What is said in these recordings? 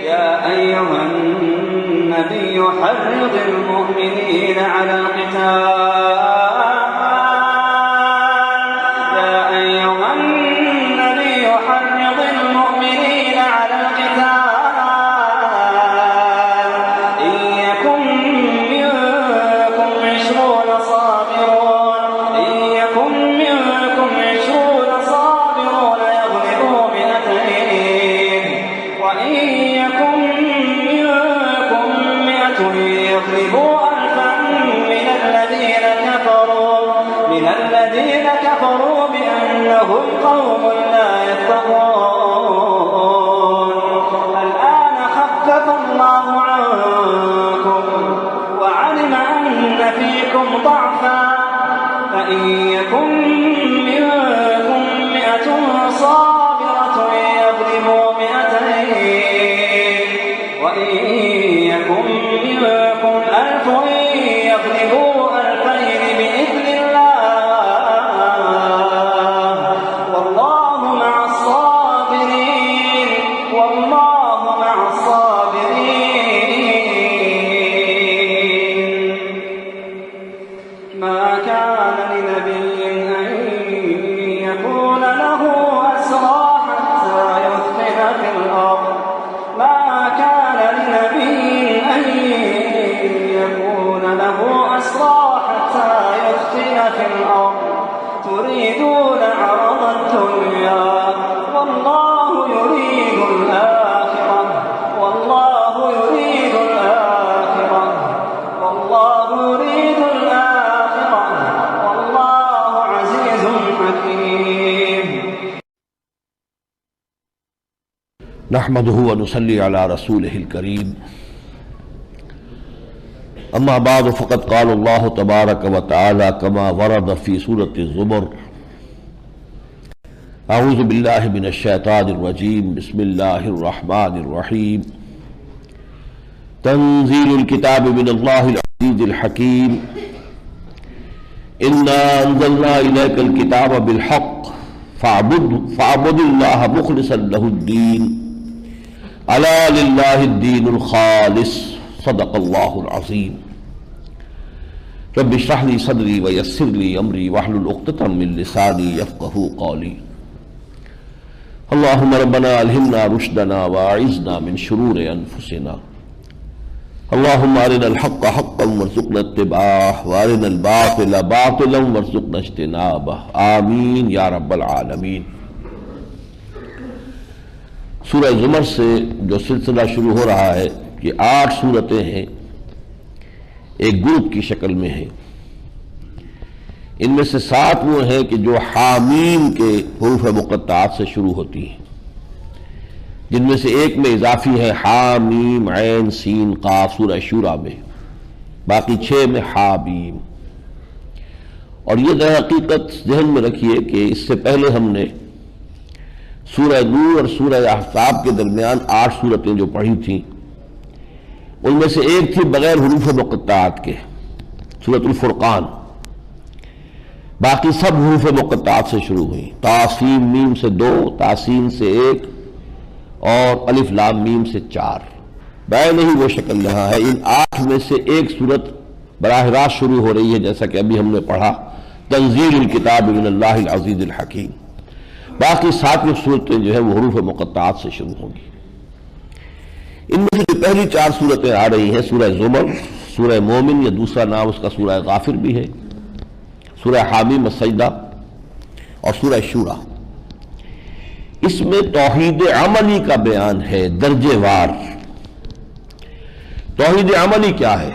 يا أيها النبي حرض المؤمنين على القتال نحمده ونصلي على رسوله الكريم اما بعد فقد قال الله تبارك وتعالى كما ورد في سورة الزمر اعوذ بالله من الشيطان الرجيم بسم الله الرحمن الرحيم تنزيل الكتاب من الله العزيز الحكيم إنا أنزلنا إليك الكتاب بالحق فاعبد الله مخلصا له الدين ألا لله الدين الخالص صدق الله العظيم رب اشرح لي صدري ويسر لي أمري واحلل عقدة من لساني يفقهوا قولي اللهم ربنا ألهمنا رشدنا وأعذنا من شرور أنفسنا اللهم أرنا الحق حقا وارزقنا اتباعه وأرنا الباطل باطلا وارزقنا اجتنابه آمین یا رب العالمین۔ سورہ زمر سے جو سلسلہ شروع ہو رہا ہے یہ 8 سورتیں ہیں، ایک گروپ کی شکل میں ہیں۔ ان میں سے 7 وہ ہیں کہ جو حامیم کے حروف مقطعات سے شروع ہوتی ہیں، جن میں سے ایک میں اضافی ہے حامیم عین سین قاف سورہ شورى میں، باقی 6 میں حامیم۔ اور یہ در حقیقت ذہن میں رکھیے کہ اس سے پہلے ہم نے سورہ نور اور سورہ احزاب کے درمیان 8 سورتیں جو پڑھی تھیں، ان میں سے ایک تھی بغیر حروف مقطعات کے، سورۃ الفرقان۔ باقی سب حروف مقطعات سے شروع ہوئی، تاسین میم سے 2، تاسین سے 1 اور الف لام میم سے 4۔ بیان ہی وہ شکل یہاں ہے۔ ان 8 میں سے ایک سورت براہ راست شروع ہو رہی ہے، جیسا کہ ابھی ہم نے پڑھا، تنزیل الکتاب من اللہ العزیز الحکیم۔ باقی 7 سورتیں جو ہیں وہ حروف مقطعات سے شروع ہوں گی۔ ان میں سے جو پہلی 4 سورتیں آ رہی ہیں، سورہ زمر، سورہ مومن یا دوسرا نام اس کا سورہ غافر بھی ہے، سورہ حامیم السجدہ اور سورہ شورى۔ اس میں توحید عملی کا بیان ہے درجے وار۔ توحید عملی کیا ہے؟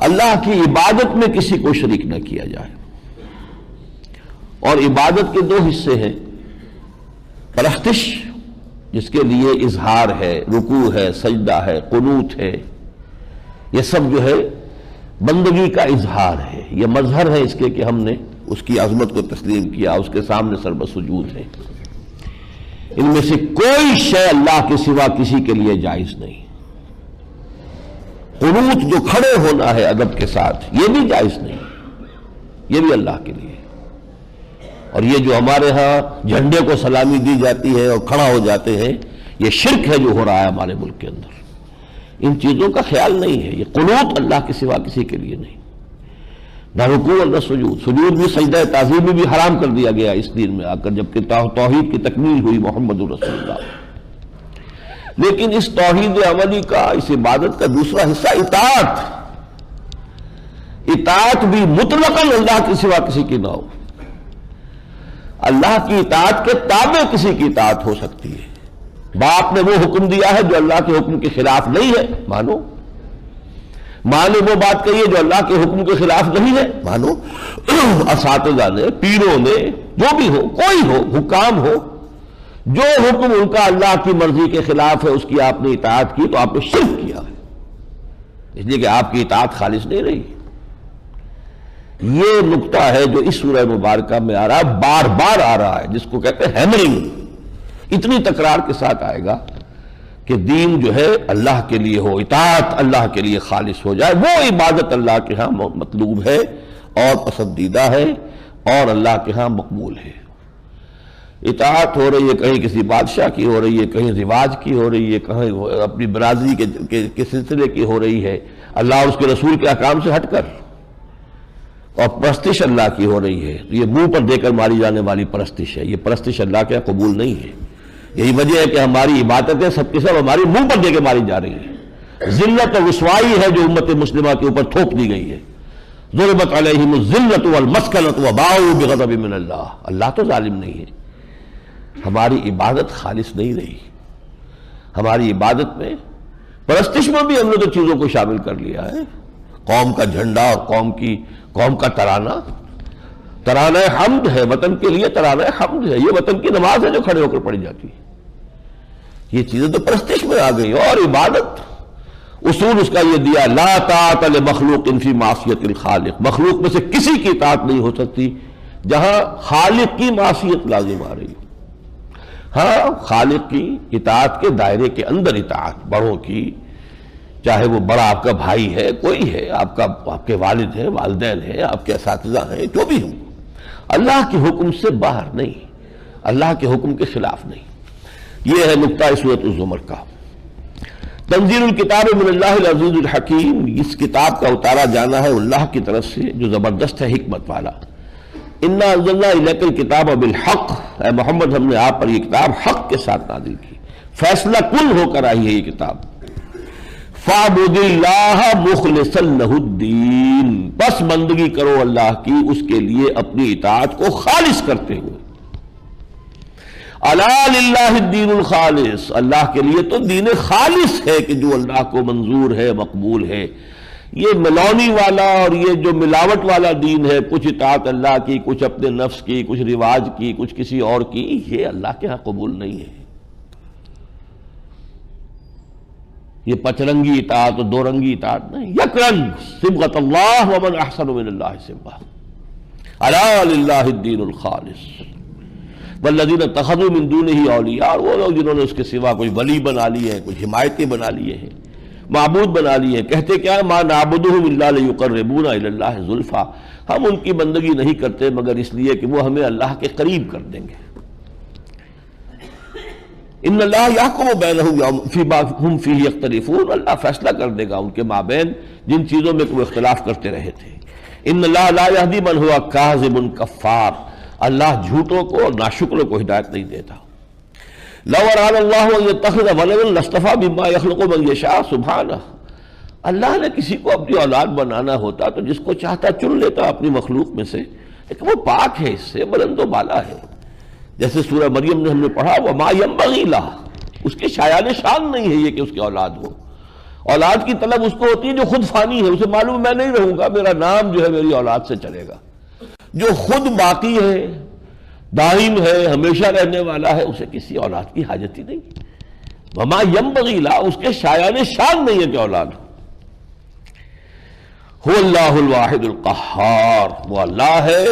اللہ کی عبادت میں کسی کو شریک نہ کیا جائے، اور عبادت کے 2 حصے ہیں، پرستش جس کے لیے اظہار ہے، رکوع ہے، سجدہ ہے، قنوت ہے، یہ سب جو ہے بندگی کا اظہار ہے، یہ مظہر ہے اس کے کہ ہم نے اس کی عظمت کو تسلیم کیا، اس کے سامنے سر بسجود ہے۔ ان میں سے کوئی شے اللہ کے سوا کسی کے لیے جائز نہیں۔ قنوت جو کھڑے ہونا ہے ادب کے ساتھ، یہ بھی جائز نہیں، یہ بھی اللہ کے لیے۔ اور یہ جو ہمارے ہاں جھنڈے کو سلامی دی جاتی ہے اور کھڑا ہو جاتے ہیں، یہ شرک ہے جو ہو رہا ہے ہمارے ملک کے اندر. ان چیزوں کا خیال نہیں ہے. یہ قنوت اللہ کے سوا کسی کے لیے نہیں. نہ رکوع اور نہ سجود. سجود بھی سجدہ تعظیم بھی حرام کر دیا گیا اس دین میں آ کر جبکہ توحید کی تکمیل ہوئی محمد رسول اللہ. لیکن اس توحید عملی کا، اس عبادت کا دوسرا حصہ اطاعت. اطاعت بھی مطلقاً اللہ کے سوا کسی کی نہ ہو. اللہ کی اطاعت کے تابع کسی کی اطاعت ہو سکتی ہے. باپ نے وہ حکم دیا ہے جو اللہ کے حکم کے خلاف نہیں ہے، مانو. ماں نے وہ بات کہی ہے جو اللہ کے حکم کے خلاف نہیں ہے، مانو. اساتذہ نے، پیروں نے، جو بھی ہو، کوئی ہو، حکام ہو، جو حکم ان کا اللہ کی مرضی کے خلاف ہے اس کی آپ نے اطاعت کی تو آپ نے شرک کیا ہے. اس لیے کہ آپ کی اطاعت خالص نہیں رہی. یہ نقطہ ہے جو اس سورہ مبارکہ میں آ رہا ہے، بار بار آ رہا ہے، جس کو کہتے ہیں ہیمرنگ. اتنی تکرار کے ساتھ آئے گا کہ دین جو ہے اللہ کے لیے ہو، اطاعت اللہ کے لیے خالص ہو جائے. وہ عبادت اللہ کے ہاں مطلوب ہے اور پسندیدہ ہے اور اللہ کے ہاں مقبول ہے. اطاعت ہو رہی ہے کہیں کسی بادشاہ کی ہو رہی ہے، کہیں رواج کی ہو رہی ہے، کہیں اپنی برادری کے سلسلے کی ہو رہی ہے، اللہ اور اس کے رسول کے احکام سے ہٹ کر. اور پرستش اللہ کی ہو رہی ہے. یہ منہ پر دے کر ماری جانے والی پرستش ہے. یہ پرستش اللہ کے قبول نہیں ہے. یہی وجہ ہے کہ ہماری عبادتیں سب کے سب ہماری منہ پر دے کے ماری جا رہی ہیں. ذلت و رسوائی ہے جو امت مسلمہ کے اوپر تھوپ دی گئی ہے. ضربت علیہم الذلۃ والمسکنۃ وباؤوا بغضب من اللہ. اللہ تو ظالم نہیں ہے. ہماری عبادت خالص نہیں رہی. ہماری عبادت میں پرستش میں بھی ہم نے تو چیزوں کو شامل کر لیا ہے. قوم کا جھنڈا اور قوم کا ترانہ حمد ہے. وطن کے لیے ترانہ حمد ہے. یہ وطن کی نماز ہے جو کھڑے ہو کر پڑھی جاتی ہے. یہ چیزیں تو پرستش میں آ گئی. اور عبادت اصول اس کا یہ دیا، لا طاعۃ لمخلوق فی معصیۃ الخالق. مخلوق میں سے کسی کی اطاعت نہیں ہو سکتی جہاں خالق کی معصیت لازم آ رہی. ہاں، خالق کی اطاعت کے دائرے کے اندر اطاعت، بڑوں کی، چاہے وہ بڑا آپ کا بھائی ہے، کوئی ہے، آپ کے والد ہیں، والدین ہیں، آپ کے اساتذہ ہیں، جو بھی ہوں، اللہ کے حکم سے باہر نہیں، اللہ کے حکم کے خلاف نہیں. یہ ہے نقطہ سورۃ الزمر کا. تنزیل الکتاب من اللہ العزیز الحکیم. اس کتاب کا اتارا جانا ہے اللہ کی طرف سے جو زبردست ہے، حکمت والا. انا انزلنا الیک الکتاب بالحق. اے محمد، ہم نے آپ پر یہ کتاب حق کے ساتھ نازل کی، فیصلہ کن ہو کر آئی ہے یہ کتاب. فَاعْبُدِ اللَّهَ مُخْلِصًا لَهُ الدِّينَ. بس بندگی کرو اللہ کی، اس کے لیے اپنی اطاعت کو خالص کرتے ہوئے. الا للہ الدین الخالص. اللہ کے لیے تو دین خالص ہے کہ جو اللہ کو منظور ہے، مقبول ہے. یہ ملونی والا اور یہ جو ملاوٹ والا دین ہے، کچھ اطاعت اللہ کی، کچھ اپنے نفس کی، کچھ رواج کی، کچھ کسی اور کی، یہ اللہ کے ہاں قبول نہیں ہے. یہ پچرنگی اطاعت اور دو رنگی اطاعت نہیں. یک رنگ صبغۃ اللہ ومن احسن من اللہ صبغۃ. الا للہ الدین الخالص والذین اتخذوا من دونہ اولیاء. اور وہ لوگ جنہوں نے اس کے سوا کچھ ولی بنا لیے ہیں، کچھ حمایتی بنا لیے ہیں، معبود بنا لیے ہیں. کہتے کیا ہے؟ ما نعبدہم الا لیقربونا الی اللہ زلفیٰ. ہم ان کی بندگی نہیں کرتے مگر اس لیے کہ وہ ہمیں اللہ کے قریب کر دیں گے. ان اللہ یحکم بینہم فیما ہم فیہ یختلفون. اللہ فیصلہ کر دے گا ان کے مابین جن چیزوں میں وہ اختلاف کرتے رہے تھے. ان اللہ لا یہدی من ہوا کاذب کفار. اللہ جھوٹوں کو اور ناشکروں کو ہدایت نہیں دیتا. لو اراد اللہ ان یتخذ ولدا لاصطفى مما یخلق من یشاء سبحانہ. اللہ نے کسی کو اپنی اولاد بنانا ہوتا تو جس کو چاہتا چن لیتا اپنی مخلوق میں سے، لیکن وہ پاک ہے، اس سے بلند و بالا ہے. جیسے سورہ مریم میں ہم نے پڑھا وما ينبغي لہ، اس کے شایان شان نہیں ہے یہ کہ اس کی اولاد ہو. اولاد کی طلب اس کو ہوتی ہے جو خود فانی ہے. اسے معلوم میں نہیں رہوں گا، میرا نام جو ہے میری اولاد سے چلے گا. جو خود باقی ہے، دائم ہے، ہمیشہ رہنے والا ہے، اسے کسی اولاد کی حاجت ہی نہیں. وما ينبغي لہ، اس کے شایان شان نہیں ہے کہ اولاد ہو. هو اللہ الواحد القہار. وہ اللہ ہے،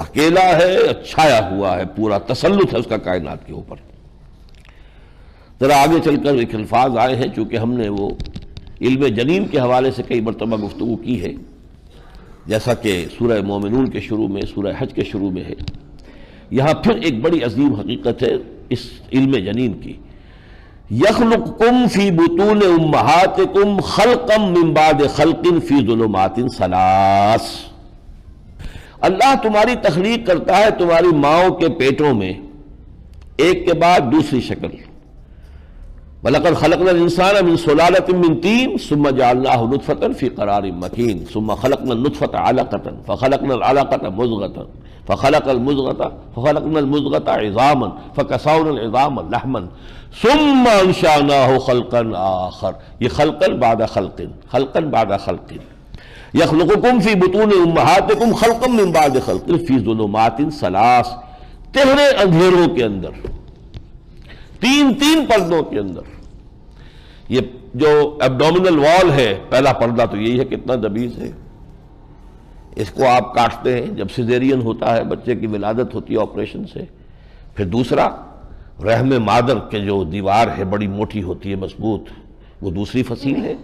اکیلا ہے، چھایا ہوا ہے، پورا تسلط ہے اس کا کائنات کے اوپر. ذرا آگے چل کر ایک الفاظ آئے ہیں، چونکہ ہم نے وہ علم جنین کے حوالے سے کئی مرتبہ گفتگو کی ہے، جیسا کہ سورہ مومنون کے شروع میں، سورہ حج کے شروع میں ہے. یہاں پھر ایک بڑی عظیم حقیقت ہے اس علم جنین کی. یخلقکم فی بطون امہاتکم خلقا من بعد خلق فی ظلمات ثلاث، اللہ تمہاری تخلیق کرتا ہے تمہاری ماؤں کے پیٹوں میں ایک کے بعد دوسری شکل. وَلَقَدْ خَلَقْنَا الْإِنسَانَ مِنْ صُلَالَةٍ مِّن طِينٍ ثُمَّ جَعَلْنَاهُ نُطْفَةً فِي قَرَارٍ مَّكِينٍ ثُمَّ خَلَقْنَا النُّطْفَةَ عَلَقَةً فَخَلَقْنَا الْعَلَقَةَ مُضْغَةً فَخَلَقْنَا الْمُضْغَةَ عِظَامًا فَكَسَوْنَا الْعِظَامَ لَحْمًا ثُمَّ أَنشَأْنَاهُ خَلْقًا آخَرَ. یہ خلقاً بعد خلق، خلقاً بعد خلق. یخلقکم فی بطون امہاتکم خلقا من بعد خلق فی ظلمات ثلاث، تہرے اندھیروں کے اندر، تین پردوں کے اندر. یہ جو ایبڈومینل وال ہے، پہلا پردہ تو یہی ہے، کتنا دبیز ہے. اس کو آپ کاٹتے ہیں جب سیزیرین ہوتا ہے، بچے کی ولادت ہوتی ہے آپریشن سے. پھر دوسرا رحم مادر کے جو دیوار ہے بڑی موٹی ہوتی ہے، مضبوط، وہ دوسری فصیل ہے،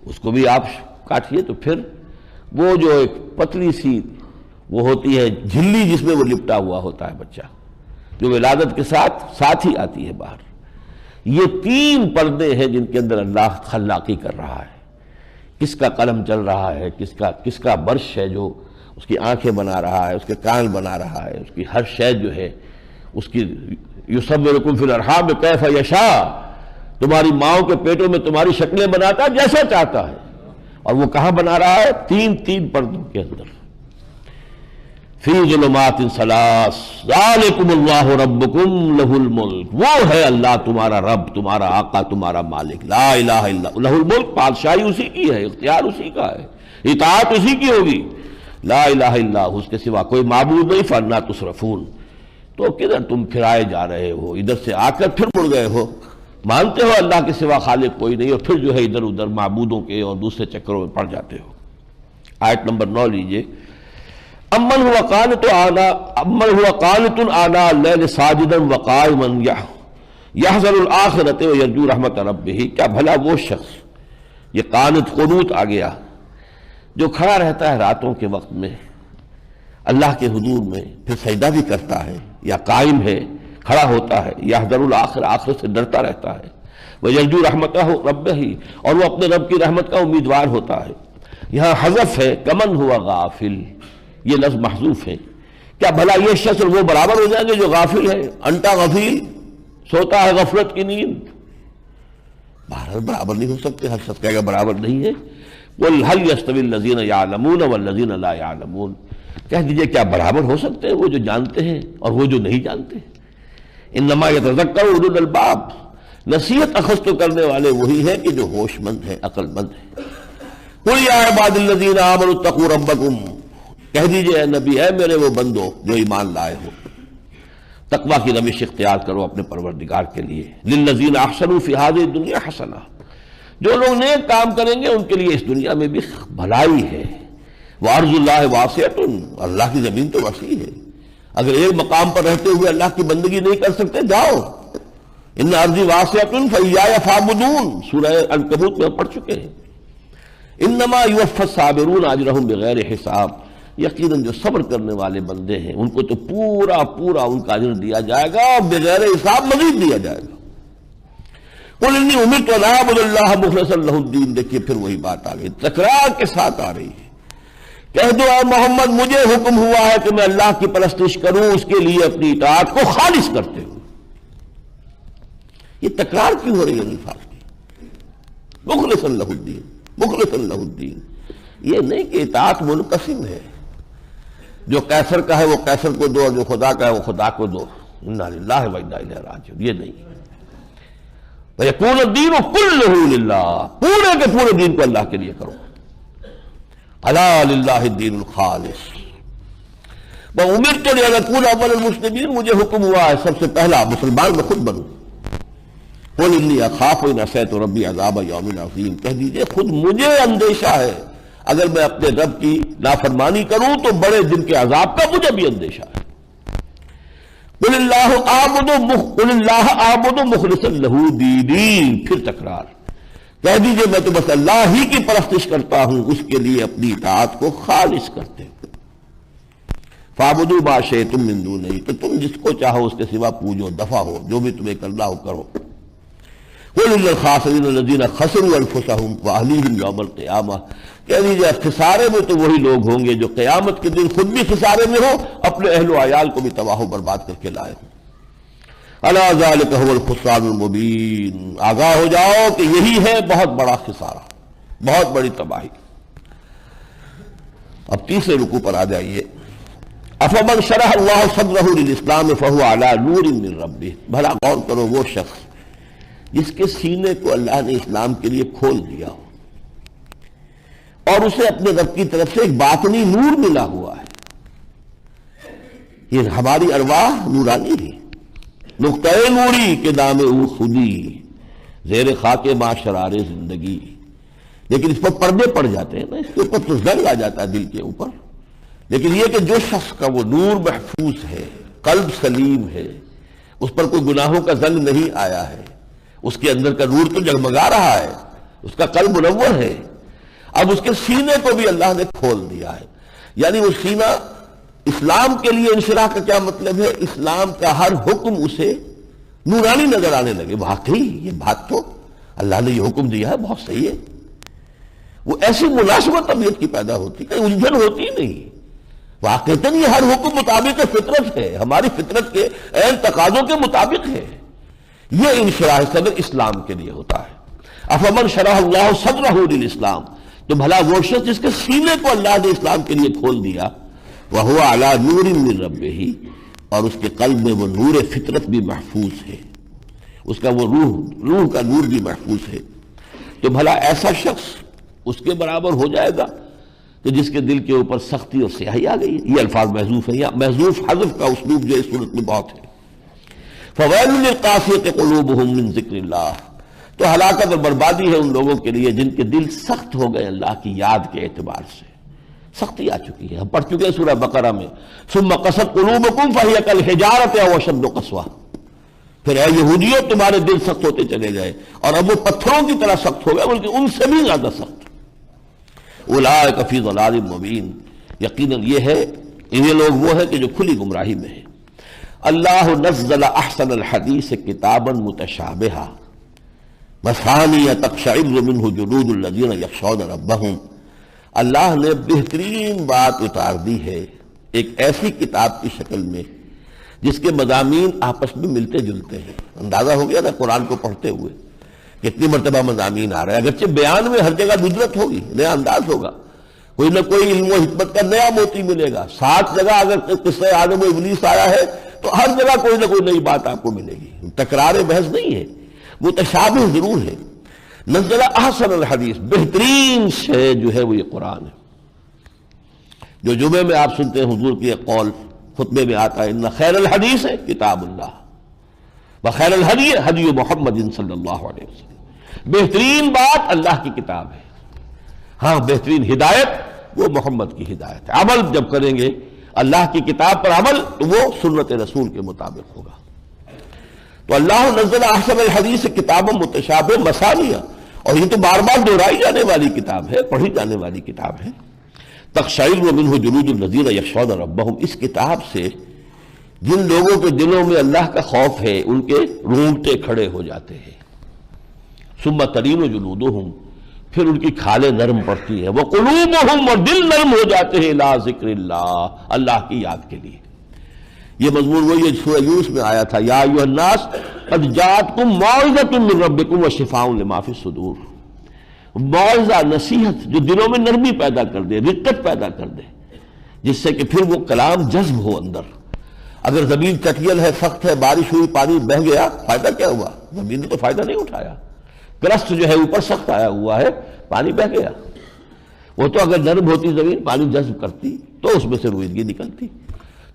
اس کو بھی آپ کاٹیے. تو پھر وہ جو ایک پتلی سی وہ ہوتی ہے جھلی جس میں وہ لپٹا ہوا ہوتا ہے بچہ، جو ولادت کے ساتھ ہی آتی ہے باہر. یہ تین پردے ہیں جن کے اندر اللہ خلاقی کر رہا ہے. کس کا قلم چل رہا ہے، کس کا برش ہے جو اس کی آنکھیں بنا رہا ہے، اس کے کان بنا رہا ہے، اس کی ہر شے جو ہے اس کی یصورکم فی الارحام کیف یشاء، تمہاری ماؤں کے پیٹوں میں تمہاری شکلیں بناتا ہے جیسا چاہتا ہے. اور وہ کہاں بنا رہا ہے؟ تین پردوں کے اندر. فی ظلمات ثلاث ذالکم اللہ ربکم لہ الملک، وہ ہے اللہ تمہارا رب، تمہارا آقا، تمہارا مالک. لا الہ الا لہ الملک، بادشاہی اسی کی ہے، اختیار اسی کا ہے، اطاعت اسی کی ہوگی. لا الہ الا، اس کے سوا کوئی معبود نہیں. فانا تصرفون، تو کدھر تم پھرائے جا رہے ہو؟ ادھر سے آ کر پھر مڑ گئے ہو. مانتے ہو اللہ کے سوا خالق کوئی نہیں، اور پھر جو ہے ادھر ادھر معبودوں کے اور دوسرے چکروں میں پڑ جاتے ہو. آیت نمبر 9 لیجئے. امن هو قانت آناء اللیل ساجدا وقائما یحذر الآخرۃ ویرجو رحمت ربہ. کیا بھلا وہ شخص، یہ قانت قنوت آ گیا، جو کھڑا رہتا ہے راتوں کے وقت میں اللہ کے حضور میں، پھر سجدہ بھی کرتا ہے، یا قائم ہے، کھڑا ہوتا ہے، یحذر الآخرۃ، آخرت سے ڈرتا رہتا ہے، ویرجو رحمتہ ربہ، اور وہ اپنے رب کی رحمت کا امیدوار ہوتا ہے. یہاں حذف ہے کمن ہوا غافل، یہ لفظ محذوف ہے. کیا بھلا یہ شخص وہ برابر ہو جائیں گے جو غافل ہے، انٹا غفیل، سوتا ہے غفلت کی نیند؟ برابر نہیں ہو سکتے. ہر شخص کہے گا برابر نہیں ہے. قل هل يستوي الذين يعلمون والذين لا يعلمون، کہہ دیجئے کیا برابر ہو سکتے ہیں وہ جو جانتے ہیں اور وہ جو نہیں جانتے؟ انما يتذكر اولو الالباب، نصیحت اخذ تو کرنے والے وہی ہیں کہ جو ہوش مند ہیں، عقل مند ہیں. قل يا عباد الذين آمنوا اتقوا ربكم، کہہ دیجئے اے نبی، اے میرے وہ بندو جو ایمان لائے ہو، تقوی کی روش اختیار کرو اپنے پروردگار کے لیے. للذین احسنوا فی هذه الدنیا حسنہ، جو لوگ نیک کام کریں گے ان کے لیے اس دنیا میں بھی بھلائی ہے. وارض اللہ واسعۃ، اللہ کی زمین تو وسیع ہے. اگر ایک مقام پر رہتے ہوئے اللہ کی بندگی نہیں کر سکتے، جاؤ. ان ارضی واسعۃ فایایا فاعبدون، سورہ عنکبوت میں پڑھ چکے ہیں. انما یوفی الصابرون اجرہم بغیر حساب، یقیناً جو صبر کرنے والے بندے ہیں ان کو تو پورا ان کا اجر دیا جائے گا، بغیر حساب مزید دیا جائے گا. قل انی امرت ان اعبد اللہ مخلصا لہ الدین، دیکھیے پھر وہی بات آ گئی، تکرار کے ساتھ آ رہی ہے. کہہ دو اے محمد، مجھے حکم ہوا ہے کہ میں اللہ کی پرستش کروں، اس کے لیے اپنی اطاعت کو خالص کرتے ہوں. یہ تکرار کیوں ہو رہی ہے الفاظ کی؟ مخلصا لہ الدین، مخلصا لہ الدین. یہ نہیں کہ اطاعت منقسم ہے، جو قیصر کا ہے وہ قیصر کو دو، اور جو خدا کا ہے وہ خدا کو دو. انا للہ و انا الیہ راجعون، یہ نہیں. وَيَكُونُ الدِّينُ كُلُّهُ لِلَّهِ، پورے کے پورے دین کو اللہ کے لیے کرو. الا للہ الدین الخالص. وَأُمِرْتُ لِأَنْ أَكُونَ أَوَّلَ الْمُسْلِمِينَ، مجھے حکم ہوا ہے سب سے پہلا مسلمان میں خود بنوں. قُلْ إِنِّي أَخَافُ إِنْ عَصَيْتُ رَبِّي عَذَابَ يَوْمٍ عَظِيمٍ، کہہ دیجئے خود مجھے اندیشہ ہے اگر میں اپنے رب کی نافرمانی کروں تو بڑے دن کے عذاب کا مجھے بھی اندیشہ ہے. قُلِ اللَّهَ أَعْبُدُ مُخْلِصًا لَهُ دِينِي، پھر تکرار. کہہ دیجئے میں تو بس اللہ ہی کی پرستش کرتا ہوں، اس کے لیے اپنی اطاعت کو خالص کرتے ہوں. فَاعْبُدُوا مَا شِئْتُم مِّن دُونِهِ، تو تم جس کو چاہو اس کے سوا پوجو، دفع ہو، جو بھی تمہیں کرنا ہو کرو. قل للخاسرین الذین خسروا انفسهم واہلیہم یوم القیامہ، کہہ دیجیے خسارے میں تو وہی لوگ ہوں گے جو قیامت کے دن خود بھی خسارے میں ہو، اپنے اہل و عیال کو بھی تباہ و برباد کر کے لائے ہوں۔ الا ذلک هو الخسران المبین، آگاہ ہو جاؤ کہ یہی ہے بہت بڑا خسارہ، بہت بڑی تباہی۔ اب تیسرے رکوع پر آ جائیے۔ افمن شرح اللہ صدرہ للاسلام فہو علی نور من ربہ، بھلا غور کرو وہ شخص جس کے سینے کو اللہ نے اسلام کے لیے کھول دیا ہو اور اسے اپنے رب کی طرف سے ایک باطنی نور ملا ہوا ہے۔ یہ ہماری ارواح نورانی ہے، نقطۂ نوری کے دام او خودی، زیر خاک ما شرار زندگی، لیکن اس پر پردے پڑ جاتے ہیں نا، اس کے اوپر تو زنگ آ جاتا ہے دل کے اوپر۔ لیکن یہ کہ جو شخص کا وہ نور محفوظ ہے، قلب سلیم ہے، اس پر کوئی گناہوں کا زنگ نہیں آیا ہے، اس کے اندر کا نور تو جگمگا رہا ہے، اس کا قلب منور ہے، اب اس کے سینے کو بھی اللہ نے کھول دیا ہے۔ یعنی وہ سینہ اسلام کے لیے انشراح کا کیا مطلب ہے؟ اسلام کا ہر حکم اسے نورانی نظر آنے لگے، واقعی یہ بات تو اللہ نے یہ حکم دیا ہے بہت صحیح ہے۔ وہ ایسی ملازمت طبیعت کی پیدا ہوتی کہ الجھن ہوتی ہی نہیں، واقعتاً یہ ہر حکم مطابق فطرت ہے، ہماری فطرت کے عین تقاضوں کے مطابق ہے۔ یہ انشراح صدر اسلام کے لیے ہوتا ہے۔ افمن شرح اللہ صدرہ للاسلام، تو بھلا وہ شخص جس کے سینے کو اللہ نے اسلام کے لیے کھول دیا، وہو علی نور من ربہ، اور اس کے قلب میں وہ نور فطرت بھی محفوظ ہے، اس کا وہ روح کا نور بھی محفوظ ہے، تو بھلا ایسا شخص اس کے برابر ہو جائے گا کہ جس کے دل کے اوپر سختی اور سیاہی آ گئی۔ یہ الفاظ محذوف ہیں، یا محذوف حذف کا اسلوب جو اس صورت میں بہت ہے۔ فویل للقاسیۃ قلوبہم من ذکر اللہ، تو ہلاکت اور بربادی ہے ان لوگوں کے لیے جن کے دل سخت ہو گئے اللہ کی یاد کے اعتبار سے، سختی آ چکی ہے۔ ہم پڑھ چکے ہیں سورہ بقرہ میں، ثم قست قلوبکم فہی کالحجارۃ او اشد قسوہ، پھر اے یہودیوں تمہارے دل سخت ہوتے چلے گئے اور اب وہ پتھروں کی طرح سخت ہو گئے، بلکہ ان سے بھی زیادہ سخت۔ اولئک فی ضلال مبین، یقیناً یہ ہے یہ لوگ وہ ہیں کہ جو کھلی گمراہی میں ہیں۔ اللہ نزل احسن الحدیث کتابا متشابہا مثانی تقشعر منہ جلود الذین یخشون ربہم، اللہ نے بہترین بات اتار دی ہے ایک ایسی کتاب کی شکل میں جس کے مضامین آپس میں ملتے جلتے ہیں۔ اندازہ ہو گیا نا قرآن کو پڑھتے ہوئے کتنی مرتبہ مضامین آ رہے ہیں، اگرچہ بیان میں ہر جگہ ندرت ہوگی، نیا انداز ہوگا، کوئی نہ کوئی علم و حکمت کا نیا موتی ملے گا۔ 7 جگہ اگر قصہ آدم و ابلیس آیا ہے تو ہر جگہ کوئی نہ کوئی نئی بات آپ کو ملے گی، تکرار بحث نہیں ہے، متشابہ ضرور ہے۔ نزل احسن الحدیث، بہترین شے جو ہے وہ یہ قرآن ہے۔ جو جمعے میں آپ سنتے ہیں حضور کی ایک قول خطبے میں آتا ہے، ان خیر الحدیث ہے کتاب اللہ وخیر الہدی ہدی محمد صلی اللہ علیہ وسلم، بہترین بات اللہ کی کتاب ہے، ہاں بہترین ہدایت وہ محمد کی ہدایت ہے۔ عمل جب کریں گے اللہ کی کتاب پر عمل تو وہ سنت رسول کے مطابق ہوگا۔ تو اللہ نزل احسن الحدیث کتاب متشابہ مثانیہ، اور یہ تو بار بار دہرائی جانے والی کتاب ہے، پڑھی جانے والی کتاب ہے۔ تقشعر منہ جلود الذین یخشون ربہم، اس کتاب سے جن لوگوں کے دلوں میں اللہ کا خوف ہے ان کے رونگٹے کھڑے ہو جاتے ہیں۔ ثم تلین جلودہم، پھر ان کی کھالیں نرم پڑتی ہیں، وقلوبہم، اور دل نرم ہو جاتے ہیں، الی ذکر اللہ، اللہ کی یاد کے لیے۔ یہ مضمون وہی سورہ یونس میں آیا تھا، یا ایھا الناس قد جاءتکم موعظۃ من ربکم وشفاء لما فی الصدور، موعظہ نصیحت جو دلوں میں نرمی پیدا کر دے، رقت پیدا کر دے، جس سے کہ پھر وہ کلام جذب ہو اندر۔ اگر زمین چٹیل ہے، سخت ہے، بارش ہوئی، پانی بہہ گیا، فائدہ کیا ہوا؟ زمین نے تو فائدہ نہیں اٹھایا، کرسٹ جو ہے اوپر سخت آیا ہوا ہے، پانی بہہ گیا۔ وہ تو اگر نرم ہوتی زمین، پانی جذب کرتی تو اس میں سے روئیدگی نکلتی۔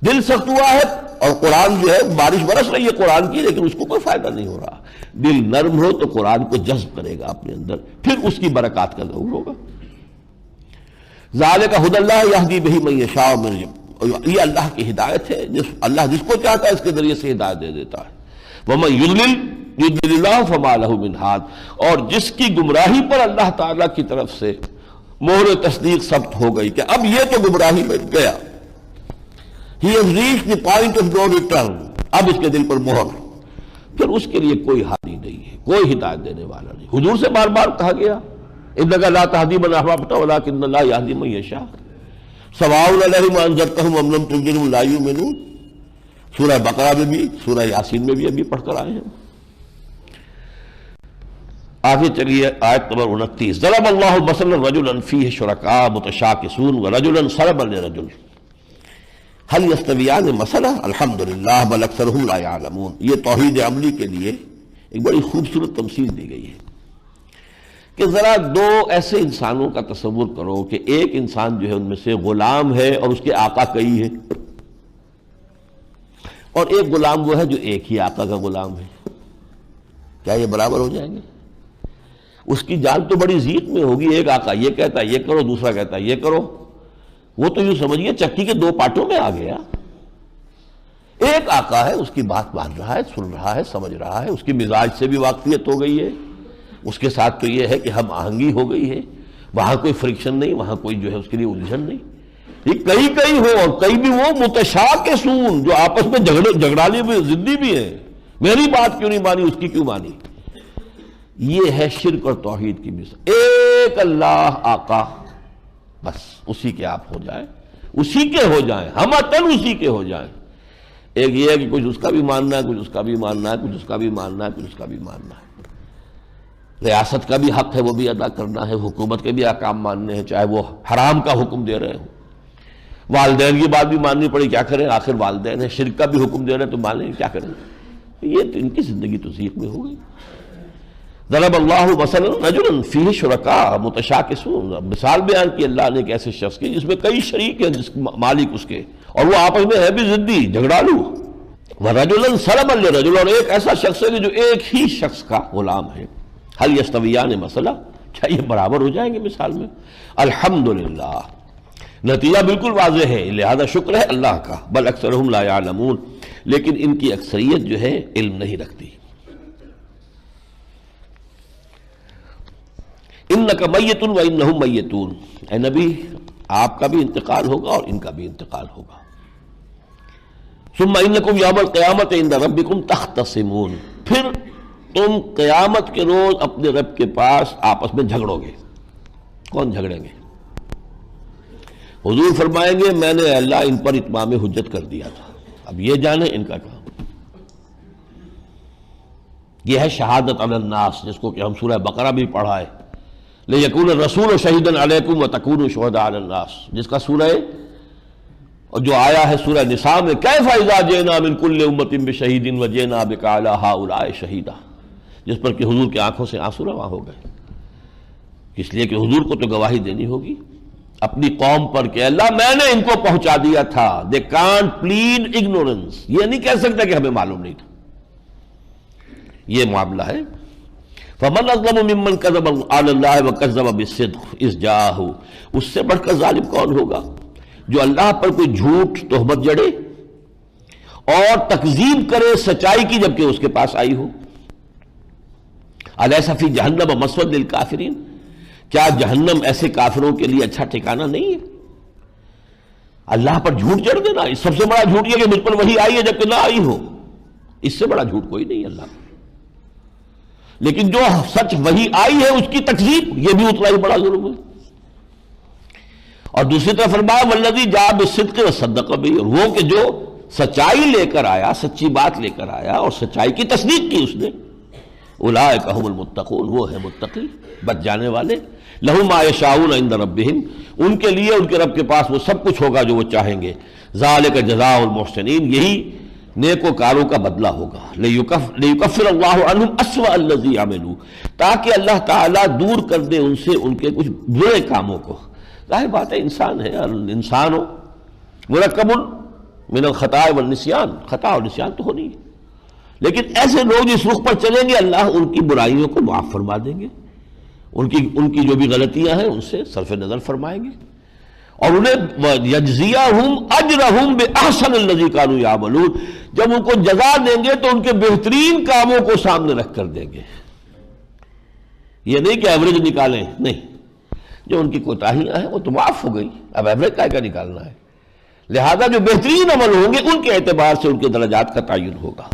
دل سخت ہوا ہے اور قرآن جو ہے بارش برس رہی ہے قرآن کی، لیکن اس کو کوئی فائدہ نہیں ہو رہا۔ دل نرم ہو تو قرآن کو جذب کرے گا اپنے اندر، پھر اس کی برکات کا ظہور ہوگا۔ ذالک ھدی اللہ یہدی بہ من یشاء، یہ اللہ کی ہدایت ہے، اللہ جس کو چاہتا ہے اس کے ذریعے سے ہدایت دے دیتا ہے۔ ومن یضلل اللہ فما لہ من ہاد، اور جس کی گمراہی پر اللہ تعالیٰ کی طرف سے مہر تصدیق ثبت ہو گئی کہ اب یہ تو گمراہی میں گیا، He has reached the point of no return، اب اس کے دل پر مہر، پھر اس کے لیے کوئی ہادی نہیں ہے، کوئی ہدایت دینے والا نہیں۔ حضور سے بار بار کہا گیا انک لا تہدی من احببت ولکن اللہ یہدی من یشاء، سواء علیہم انذرتہم ام لم تنذرہم لا یؤمنون۔ سورہ بقرہ میں بھی، سورہ یاسین میں بھی ابھی پڑھ کر آئے ہیں۔ آگے چلیے آیت نمبر 29، ضرب اللہ مثلا رجلا فیہ شرکاء متشاکسون ورجلا صلبا لرجل هل یستویان مثلا الحمدللہ بل اکثرہم لا یعلمون۔ یہ توحید عملی کے لیے ایک بڑی خوبصورت تمثیل دی گئی ہے کہ ذرا دو ایسے انسانوں کا تصور کرو کہ ایک انسان جو ہے ان میں سے غلام ہے اور اس کے آقا کئی ہے، اور ایک غلام وہ ہے جو ایک ہی آقا کا غلام ہے، کیا یہ برابر ہو جائیں گے؟ اس کی جان تو بڑی ضیق میں ہوگی، ایک آقا یہ کہتا ہے یہ کرو، دوسرا کہتا ہے یہ کرو، وہ تو یوں سمجھیے چکی کے دو پارٹوں میں آ گیا۔ ایک آقا ہے، اس کی بات مان رہا ہے، سن رہا ہے، سمجھ رہا ہے، اس کی مزاج سے بھی واقفیت ہو گئی ہے، اس کے ساتھ تو یہ ہے کہ ہم آہنگی ہو گئی ہے، وہاں کوئی فرکشن نہیں، وہاں کوئی جو ہے اس کے لیے الجھن نہیں۔ یہ کئی ہو اور کئی بھی وہ متشاکسون جو آپس میں جھگڑانے بھی ضدی بھی ہیں، میری بات کیوں نہیں مانی، اس کی کیوں مانی۔ یہ ہے شرک اور توحید کی مثال۔ ایک اللہ آقا، بس اسی کے آپ ہو جائیں، اسی کے ہو جائیں، ہم اتن اسی کے ہو جائیں۔ ایک یہ ہے کہ کچھ اس کا بھی ماننا ہے، کچھ اس کا بھی ماننا ہے، کچھ اس کا بھی ماننا ہے، کچھ اس کا بھی ماننا ہے۔ ریاست کا بھی حق ہے، وہ بھی ادا کرنا ہے، حکومت کے بھی احکام ماننے ہیں، چاہے وہ حرام کا حکم دے رہے ہوں۔ والدین کی بات بھی ماننی پڑی، کیا کریں، آخر والدین ہیں۔ شرک کا بھی حکم دے رہے ہیں تو مانیں، کیا کریں۔ یہ تو ان کی زندگی تو ضیق میں ہو گئی۔ ضرب اللہ مثلا رجلا فیہ شرکاء متشاکسون، مثال بیان کی اللہ نے ایک ایسے شخص کی جس میں کئی شریک ہیں، جس مالک اس کے، اور وہ آپس میں ہے بھی ضدی، جھگڑالو۔ ورجلا صلبا لرجل، اور ایک ایسا شخص ہے جو ایک ہی شخص کا غلام ہے۔ هل یستویان مثلا، کیا یہ برابر ہو جائیں گے مثال میں؟ الحمدللہ، نتیجہ بالکل واضح ہے، لہذا شکر ہے اللہ کا، بل اکثرہم لا یعلمون، لیکن ان کی اکثریت جو ہے علم نہیں رکھتی۔ انک میت و انہم میتون، اے نبی آپ کا بھی انتقال ہوگا اور ان کا بھی انتقال ہوگا۔ ثم انکم یوم القیامت عند ربکم تختصمون، پھر تم قیامت کے روز اپنے رب کے پاس آپس میں جھگڑو گے۔ کون جھگڑیں گے؟ حضور فرمائیں گے میں نے اللہ ان پر اتمام حجت کر دیا تھا، اب یہ جانیں ان کا کام۔ یہ ہے شہادت علی الناس، جس کو کہ ہم سورہ بقرہ بھی پڑھا ہے، لِيَكُونَ الرَّسُولُ شَهِيدًا عَلَيْكُمْ وَتَكُونُوا شُهَدَاءَ عَلَى النَّاسِ، جس کا سورہ اور جو آیا ہے سورہ نساء میں، كَيْفَ إِذَا جِئْنَا مِن كُلِّ أُمَّةٍ بِشَهِيدٍ وَجِئْنَا بِكَ عَلَى هَؤُلَاءِ شَهِيدًا، جس پر کہ حضور کی آنکھوں سے آنسو رواں ہو گئے، اس لیے کہ حضور کو تو گواہی دینی ہوگی اپنی قوم پر کہ اللہ میں نے ان کو پہنچا دیا تھا۔ They can't plead ignorance، یہ نہیں کہہ سکتا کہ ہمیں معلوم نہیں تھا۔ یہ معاملہ ہے۔ فَمَنْ أَظْلَمُ مِمَّنْ كَذَبَ عَلَى اللَّهِ وَكَذَّبَ بِالصِّدْقِ إِذْ جَاءَهُ، اس سے بڑھ کر ظالم کون ہوگا جو اللہ پر کوئی جھوٹ تہمت جڑے اور تکذیب کرے سچائی کی جبکہ اس کے پاس آئی ہو۔ أَلَيْسَ فِي جَهَنَّمَ مَثْوًى لِلْكَافِرِينَ، کیا جہنم ایسے کافروں کے لیے اچھا ٹھکانہ نہیں ہے؟ اللہ پر جھوٹ جڑ دینا، اس سب سے بڑا جھوٹ یہ کہ مجھ پر وحی آئی ہے جبکہ نہ آئی ہو، اس سے بڑا جھوٹ کوئی نہیں اللہ پر۔ لیکن جو سچ وحی آئی ہے اس کی تکذیب، یہ بھی اتنا ہی بڑا ظلم ہے۔ اور دوسری طرف فرمایا والذی جاء بالصدق وصدق بہ، وہ کہ جو سچائی لے کر آیا، سچی بات لے کر آیا اور سچائی کی تصدیق کی اس نے، اولئک ھم المتقون، وہ ہے متقی، بچ جانے والے۔ لہم ما یشاءون عند ربہم، ان کے لیے ان کے رب کے پاس وہ سب کچھ ہوگا جو وہ چاہیں گے۔ ذالک جزاء المحسنین، یہی نیکوکاروں کا بدلہ ہوگا۔ لیکفر اللہ عنہم اسوأ الذی عملوا، تاکہ اللہ تعالیٰ دور کر دے ان سے ان کے کچھ برے کاموں کو۔ ظاہر بات ہے انسان ہے، انسان ہو مرکب من الخطاء والنسیان، خطا اور نسیان تو ہونی ہے، لیکن ایسے لوگ جس رخ پر چلیں گے اللہ ان کی برائیوں کو معاف فرما دیں گے، ان کی جو بھی غلطیاں ہیں ان سے صرف نظر فرمائیں گے، اور انہیں یجزیہم اجرہم باحسن الذی کانوا یعملون، جب ان کو جزا دیں گے تو ان کے بہترین کاموں کو سامنے رکھ کر دیں گے۔ یہ نہیں کہ ایوریج نکالیں، نہیں، جو ان کی کوتاہیاں ہیں وہ تو معاف ہو گئی، اب ایوریج کا نکالنا ہے، لہذا جو بہترین عمل ہوں گے ان کے اعتبار سے ان کے درجات کا تعین ہوگا۔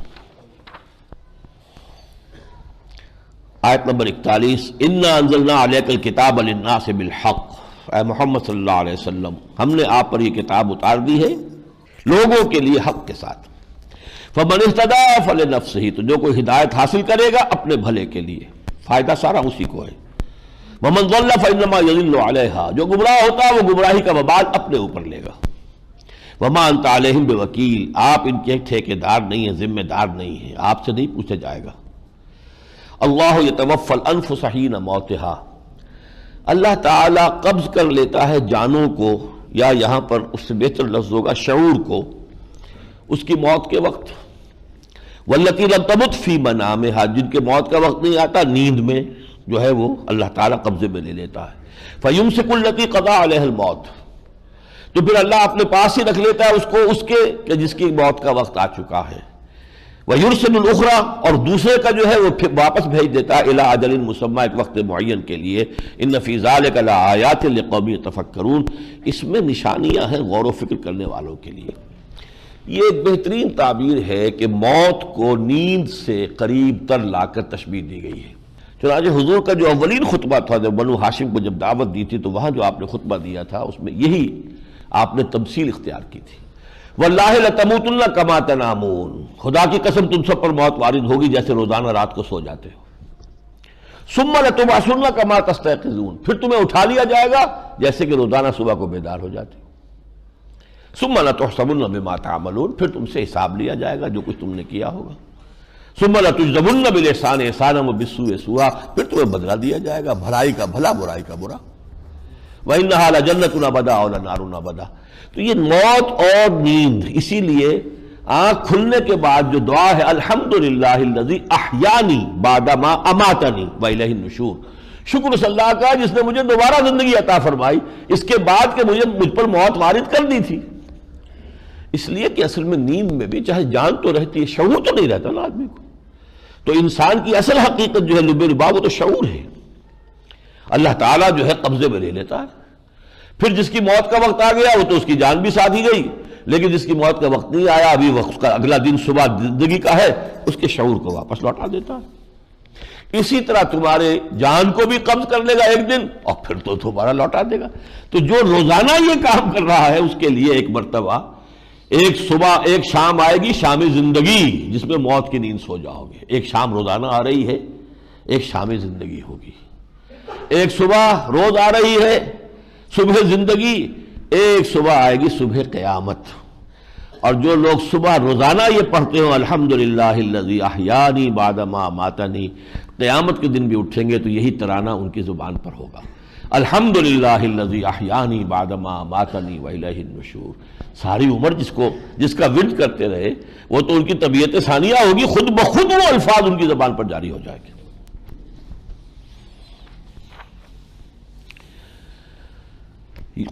آیت نمبر 41، انا انزلنا علیک الکتاب للناس بالحق، اے محمد صلی اللہ علیہ وسلم ہم نے آپ پر یہ کتاب اتار دی ہے لوگوں کے لیے حق کے ساتھ، فمن اہتدی فلنفسہ، تو جو کوئی ہدایت حاصل کرے گا اپنے بھلے کے لیے، فائدہ سارا اسی کو ہے، ومن ضل فانما یضل علیہا، جو گمراہ ہوتا ہے وہ گمراہی کا وبال اپنے اوپر لے گا، وما انت علیہم بوکیل، آپ ان کے ٹھیکیدار نہیں ہیں، ذمہ دار نہیں ہیں، آپ سے نہیں پوچھا جائے گا۔ اللہ یتوفی الانفس حین موتہا، اللہ تعالیٰ قبض کر لیتا ہے جانوں کو، یا یہاں پر اس سے بہتر لفظ ہوگا شعور کو، اس کی موت کے وقت، واللتی لم تمت فی منامہا، جن کے موت کا وقت نہیں آتا نیند میں جو ہے وہ اللہ تعالیٰ قبضے میں لے لیتا ہے، فیمسک التی قضا علیہ الموت، تو پھر اللہ اپنے پاس ہی رکھ لیتا ہے اس کو، اس کے کہ جس کی موت کا وقت آ چکا ہے، وَيُرْسِلُ الْأُخْرَى، اور دوسرے کا جو ہے وہ پھر واپس بھیج دیتا ہے إِلَىٰ أَجَلٍ مُّسَمًّى، ایک وقت معین کے لیے، إِنَّ فِي ذَلِكَ لَآيَاتٍ لِقَوْمٍ يَتَفَكَّرُونَ، اس میں نشانیاں ہیں غور و فکر کرنے والوں کے لیے۔ یہ ایک بہترین تعبیر ہے کہ موت کو نیند سے قریب تر لا کر تشبیہ دی گئی ہے۔ چنانچہ حضور کا جو اولین خطبہ تھا، جب بنو ہاشم کو جب دعوت دی تھی تو وہاں جو آپ نے خطبہ دیا تھا اس میں یہی آپ نے تمثیل اختیار کی تھی، وَاللَّهِ لَتَمُوتُنَّ كَمَا تَنَامُونَ، خدا کی قسم تم سب پر موت وارد ہوگی جیسے روزانہ رات کو سو جاتے ہو، ثُمَّ لَتُبْعَثُنَّ كَمَا تَسْتَيْقِظُونَ، پھر تمہیں اٹھا لیا جائے گا جیسے کہ روزانہ صبح کو بیدار ہو جاتے ہو، ثُمَّ لَتُحْسَبُنَّ بِمَا تَعْمَلُونَ، پھر تم سے حساب لیا جائے گا جو کچھ تم نے کیا ہوگا، ثُمَّ لَتُجْزَوُنَّ بِالْإِحْسَانِ إِحْسَانًا وَبِالسُّوءِ سُوءًا، پھر تمہیں بدلہ دیا جائے گا بھلائی کا بھلا برائی کا برا، وَإِنَّهَا لَجَنَّةٌ أَبَدًا وَلَنَارٌ أَبَدًا۔ تو یہ موت اور نیند، اسی لیے آنکھ کھلنے کے بعد جو دعا ہے الحمدللہ الذی احیانی بعدما اماتنی وإلیہ النشور، شکر اس اللہ کا جس نے مجھے دوبارہ زندگی عطا فرمائی اس کے بعد کہ مجھ پر موت وارد کر دی تھی۔ اس لیے کہ اصل میں نیند میں بھی چاہے جان تو رہتی ہے، شعور تو نہیں رہتا نا آدمی کو، تو انسان کی اصل حقیقت جو ہے لب لبا وہ تو شعور ہے، اللہ تعالیٰ جو ہے قبضے میں لے لیتا ہے، پھر جس کی موت کا وقت آ گیا وہ تو اس کی جان بھی ساتھ ہی گئی، لیکن جس کی موت کا وقت نہیں آیا ابھی وقت کا اگلا دن صبح زندگی کا ہے، اس کے شعور کو واپس لوٹا دیتا ہے۔ اسی طرح تمہارے جان کو بھی قبض کر لے گا ایک دن اور پھر تو دوبارہ لوٹا دے گا۔ تو جو روزانہ یہ کام کر رہا ہے اس کے لیے ایک مرتبہ ایک صبح ایک شام آئے گی، شام زندگی، جس میں موت کی نیند سو جاؤ گے۔ ایک شام روزانہ آ رہی ہے، ایک شام زندگی ہوگی، ایک صبح روز آ رہی ہے صبح زندگی، ایک صبح آئے گی صبح قیامت۔ اور جو لوگ صبح روزانہ یہ پڑھتے ہوں الحمدللہ الذی احیانی بعد ما اماتنی، قیامت کے دن بھی اٹھیں گے تو یہی ترانہ ان کی زبان پر ہوگا، الحمدللہ الذی احیانی بعد ما اماتنی والیہ النشور۔ ساری عمر جس کا ورد کرتے رہے وہ تو ان کی طبیعت ثانیہ ہوگی، خود بخود وہ الفاظ ان کی زبان پر جاری ہو جائے گے۔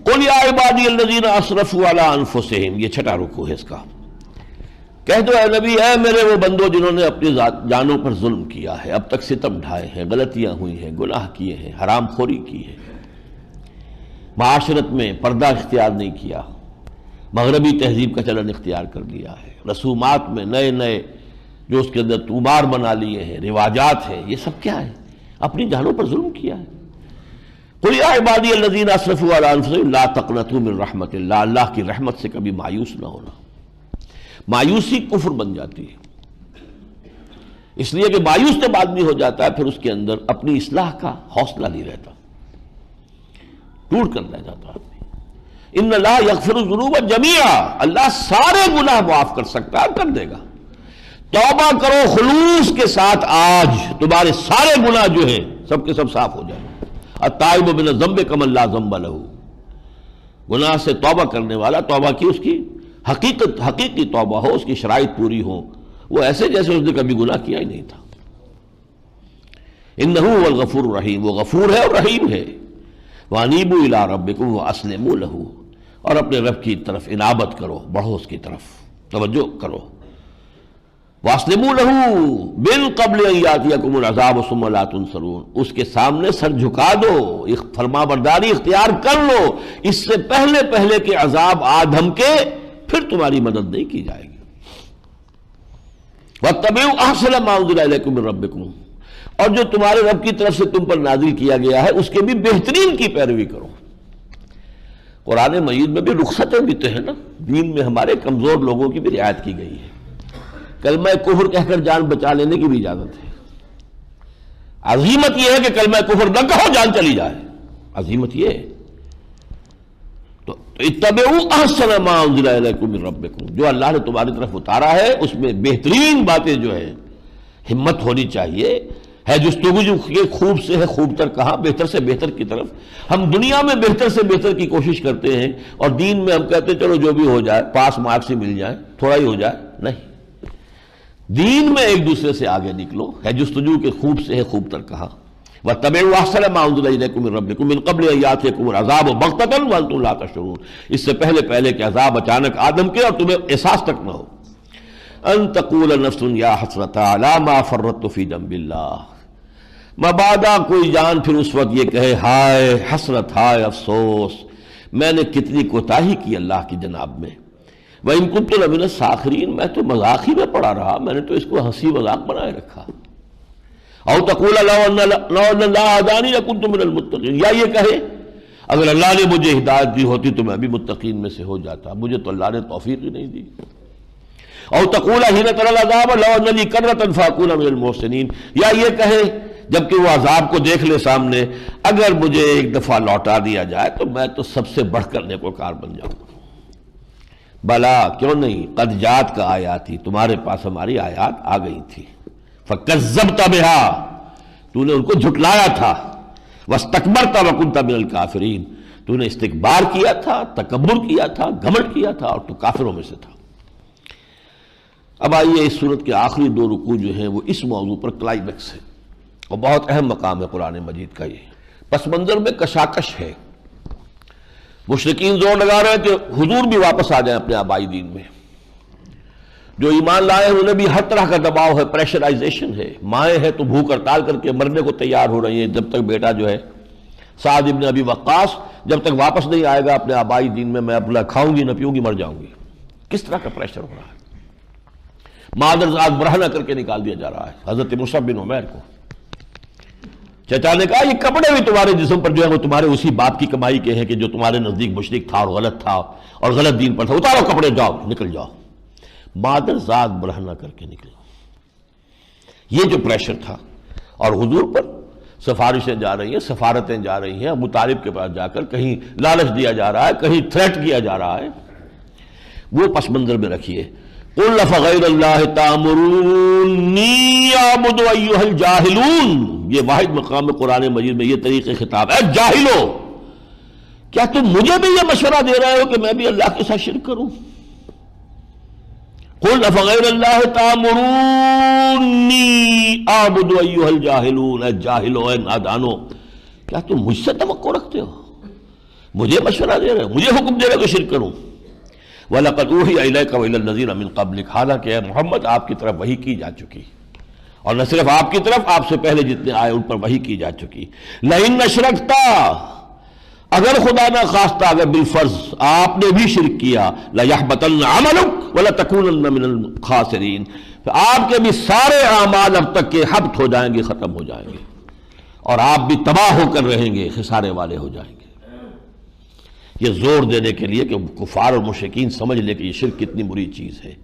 قل یا عبادی الذین اسرفوا علی انفسہم، یہ چھٹا رکوع ہے اس کا، کہہ دو اے نبی، اے میرے وہ بندو جنہوں نے اپنی جانوں پر ظلم کیا ہے، اب تک ستم ڈھائے ہیں، غلطیاں ہوئی ہیں، گناہ کیے ہیں، حرام خوری کی ہے، معاشرت میں پردہ اختیار نہیں کیا، مغربی تہذیب کا چلن اختیار کر لیا ہے، رسومات میں نئے نئے جو اس کے اندر طومار بنا لیے ہیں، رواجات ہیں، یہ سب کیا ہے؟ اپنی جانوں پر ظلم کیا ہے۔ قل یا عبادی الذین اسرفوا علی انفسہم لا تقنطوا من رحمت اللہ، اللہ کی رحمت سے کبھی مایوس نہ ہونا۔ مایوسی کفر بن جاتی ہے، اس لیے کہ مایوس جب آدمی ہو جاتا ہے پھر اس کے اندر اپنی اصلاح کا حوصلہ نہیں رہتا، ٹوٹ کر رہ جاتا آدمی۔ ان اللہ یغفر الذنوب جمیعا، اللہ سارے گناہ معاف کر سکتا ہے، کر دے گا۔ توبہ کرو خلوص کے ساتھ، آج تمہارے سارے گناہ جو ہیں سب کے سب صاف ہو جائیں۔ التائب من الذنب کمن لا ذنب لہ، گناہ سے توبہ کرنے والا، توبہ کی اس کی حقیقی توبہ ہو، اس کی شرائط پوری ہو، وہ ایسے جیسے اس نے کبھی گناہ کیا ہی نہیں تھا۔ انہ هو الغفور الرحیم، وہ غفور ہے اور رحیم ہے۔ وانیبوا الی ربکم واسلموا لہ، اور اپنے رب کی طرف انابت کرو، بڑھو اس کی طرف، توجہ کرو۔ واسلموا لہ من قبل ان یاتیکم العذاب ثم لا تنصرون، اس کے سامنے سر جھکا دو، فرما برداری اختیار کر لو، اس سے پہلے کہ عذاب آ دھمکے پھر تمہاری مدد نہیں کی جائے گی۔ واتبعوا احسن ما انزل الیکم من ربکم، اور جو تمہارے رب کی طرف سے تم پر نازل کیا گیا ہے اس کے بھی بہترین کی پیروی کرو۔ قرآن مجید میں بھی رخصتیں بھی تو ہیں نا، دین میں ہمارے کمزور لوگوں کی بھی رعایت کی گئی ہے، کلمہ کفر کہہ کر جان بچا لینے کی بھی اجازت ہے۔ عظیمت یہ ہے کہ کلمہ کفر نہ کہو جان چلی جائے، عظیمت یہ ہے۔ تو اتبعوا احسن ما انزل الیکم من ربکم، جو اللہ نے تمہاری طرف اتارا ہے اس میں بہترین باتیں جو ہے، ہمت ہونی چاہیے، ہے جستجو جو خوب سے ہے خوب تر کہاں، بہتر سے بہتر کی طرف۔ ہم دنیا میں بہتر سے بہتر کی کوشش کرتے ہیں اور دین میں ہم کہتے ہیں چلو جو بھی ہو جائے، پاس مارکس ہی مل جائے، تھوڑا ہی ہو جائے، نہیں، دین میں ایک دوسرے سے آگے نکلو، ہے جستجو کے خوب سے ہے خوب تر کہا۔ وَاتَّبِعُوا أَحْسَنَ مَا أُنزِلَ إِلَيْكُم مِّن رَّبِّكُم مِّن قَبْلِ أَن يَأْتِيَكُمُ الْعَذَابُ بَغْتَةً وَأَنتُمْ لَا تَشْعُرُونَ، اس سے پہلے کہ عذاب اچانک آدم کے اور تمہیں احساس تک نہ ہو۔ أَن تَقُولَ نَفْسٌ يَا حَسْرَتَا عَلَىٰ مَا فَرَّطتُ فِي جَنبِ اللَّهِ، مبادا کوئی جان پھر اس وقت یہ کہے ہائے حسرت، ہائے افسوس، میں نے کتنی کوتاہی کی اللہ کی جناب میں۔ وَإِن كُنتُ لَمِنَ السَّاخِرِينَ، میں تو مذاق ہی میں پڑا رہا، میں نے تو اس کو ہنسی مذاق بنائے رکھا۔ او تقول لو ان اللہ ہدانی لکنت من المتقین، یا یہ کہے اگر اللہ نے مجھے ہدایت دی ہوتی تو میں بھی متقین میں سے ہو جاتا، مجھے تو اللہ نے توفیق ہی نہیں دی۔ او تقول حین تری العذاب لو ان لی کرۃ فاکون من المحسنین، یا یہ کہے جبکہ وہ عذاب کو دیکھ لے سامنے، اگر مجھے ایک دفعہ لوٹا دیا جائے تو میں تو سب سے بڑھ کر نیکوکار بن جاؤں گا۔ بلا کیوں نہیں، قد جات کا آیات تھی، تمہارے پاس ہماری آیات آ گئی تھی، فکذبت بہا، تو نے ان کو جھٹلایا تھا، واستکبرت وکنت من الکافرین، تو نے استکبار کیا تھا، تکبر کیا تھا، گھمنڈ کیا تھا اور تو کافروں میں سے تھا۔ اب آئیے اس سورت کے آخری دو رکوع جو ہیں وہ اس موضوع پر کلائمیکس ہے اور بہت اہم مقام ہے قرآن مجید کا۔ یہ پس منظر میں کشاکش ہے، مشرکین زور لگا رہے ہیں کہ حضور بھی واپس آ جائیں اپنے آبائی دین میں، جو ایمان لائے ہیں انہیں بھی ہر طرح کا دباؤ ہے، پریشرائزیشن ہے، مائیں ہیں تو بھوک ہڑتال کر کے مرنے کو تیار ہو رہی ہیں، جب تک بیٹا جو ہے سعد ابن ابی وقاص جب تک واپس نہیں آئے گا اپنے آبائی دین میں، میں نہ کھاؤں گی نہ پیوں گی، مر جاؤں گی۔ کس طرح کا پریشر ہو رہا ہے، مادرزاد برہنہ کر کے نکال دیا جا رہا ہے حضرت مصعب بن عمیر کو۔ چچا نے کہا یہ کپڑے بھی تمہارے جسم پر جو ہے وہ تمہارے اسی باپ کی کمائی کے ہیں کہ جو تمہارے نزدیک مشرک تھا اور غلط تھا اور غلط دین پر تھا، اتارو کپڑے، جاؤ نکل جاؤ۔ مادرزاد برہنہ کر کے نکلے، یہ جو پریشر تھا، اور حضور پر سفارشیں جا رہی ہیں، سفارتیں جا رہی ہیں، ابو طالب کے پاس جا کر کہیں لالچ دیا جا رہا ہے، کہیں تھریٹ کیا جا رہا ہے، وہ پس منظر میں رکھیے۔ قُلْ فَغَيْرَ اللَّهِ تَأْمُرُونِّي أَعْبُدُ أَيُّهَا الْجَاهِلُونَ، یہ واحد مقام قرآن مجید میں یہ طریقے خطاب ہے، جاہلو، کیا تم مجھے بھی یہ مشورہ دے رہے ہو کہ میں بھی اللہ کے ساتھ شرک کروں؟ قُلْ فَغَيْرَ اللَّهِ تَأْمُرُونِّي أَعْبُدُ أَيُّهَا الْجَاهِلُونَ، اے جاہلو، اے نادانو، کیا تم مجھ سے توقع رکھتے ہو، مجھے مشورہ دے رہے ہو، مجھے حکم دے رہے ہو کہ شرک کروں؟ وَلَقَدْ أُوحِيَ إِلَيْكَ وَإِلَى الَّذِينَ مِن قَبْلِكَ، حالانکہ اے محمد آپ کی طرف وحی کی جا چکی، اور نہ صرف آپ کی طرف، آپ سے پہلے جتنے آئے ان پر وحی کی جا چکی۔ لَئِنْ أَشْرَكْتَ، اگر خدا نہ خواستہ اگر بالفرض آپ نے بھی شرک کیا، لَيَحْبَطَنَّ عَمَلُكَ وَلَتَكُونَنَّ مِنَ الْخَاسِرِينَ، پھر آپ کے بھی سارے اعمال اب تک کے حبط ہو جائیں گے، ختم ہو جائیں گے، اور آپ بھی تباہ ہو کر رہیں گے، خسارے والے ہو جائیں گے۔ یہ زور دینے کے لیے کہ کفار اور مشرکین سمجھ لے کہ یہ شرک کتنی بری چیز ہے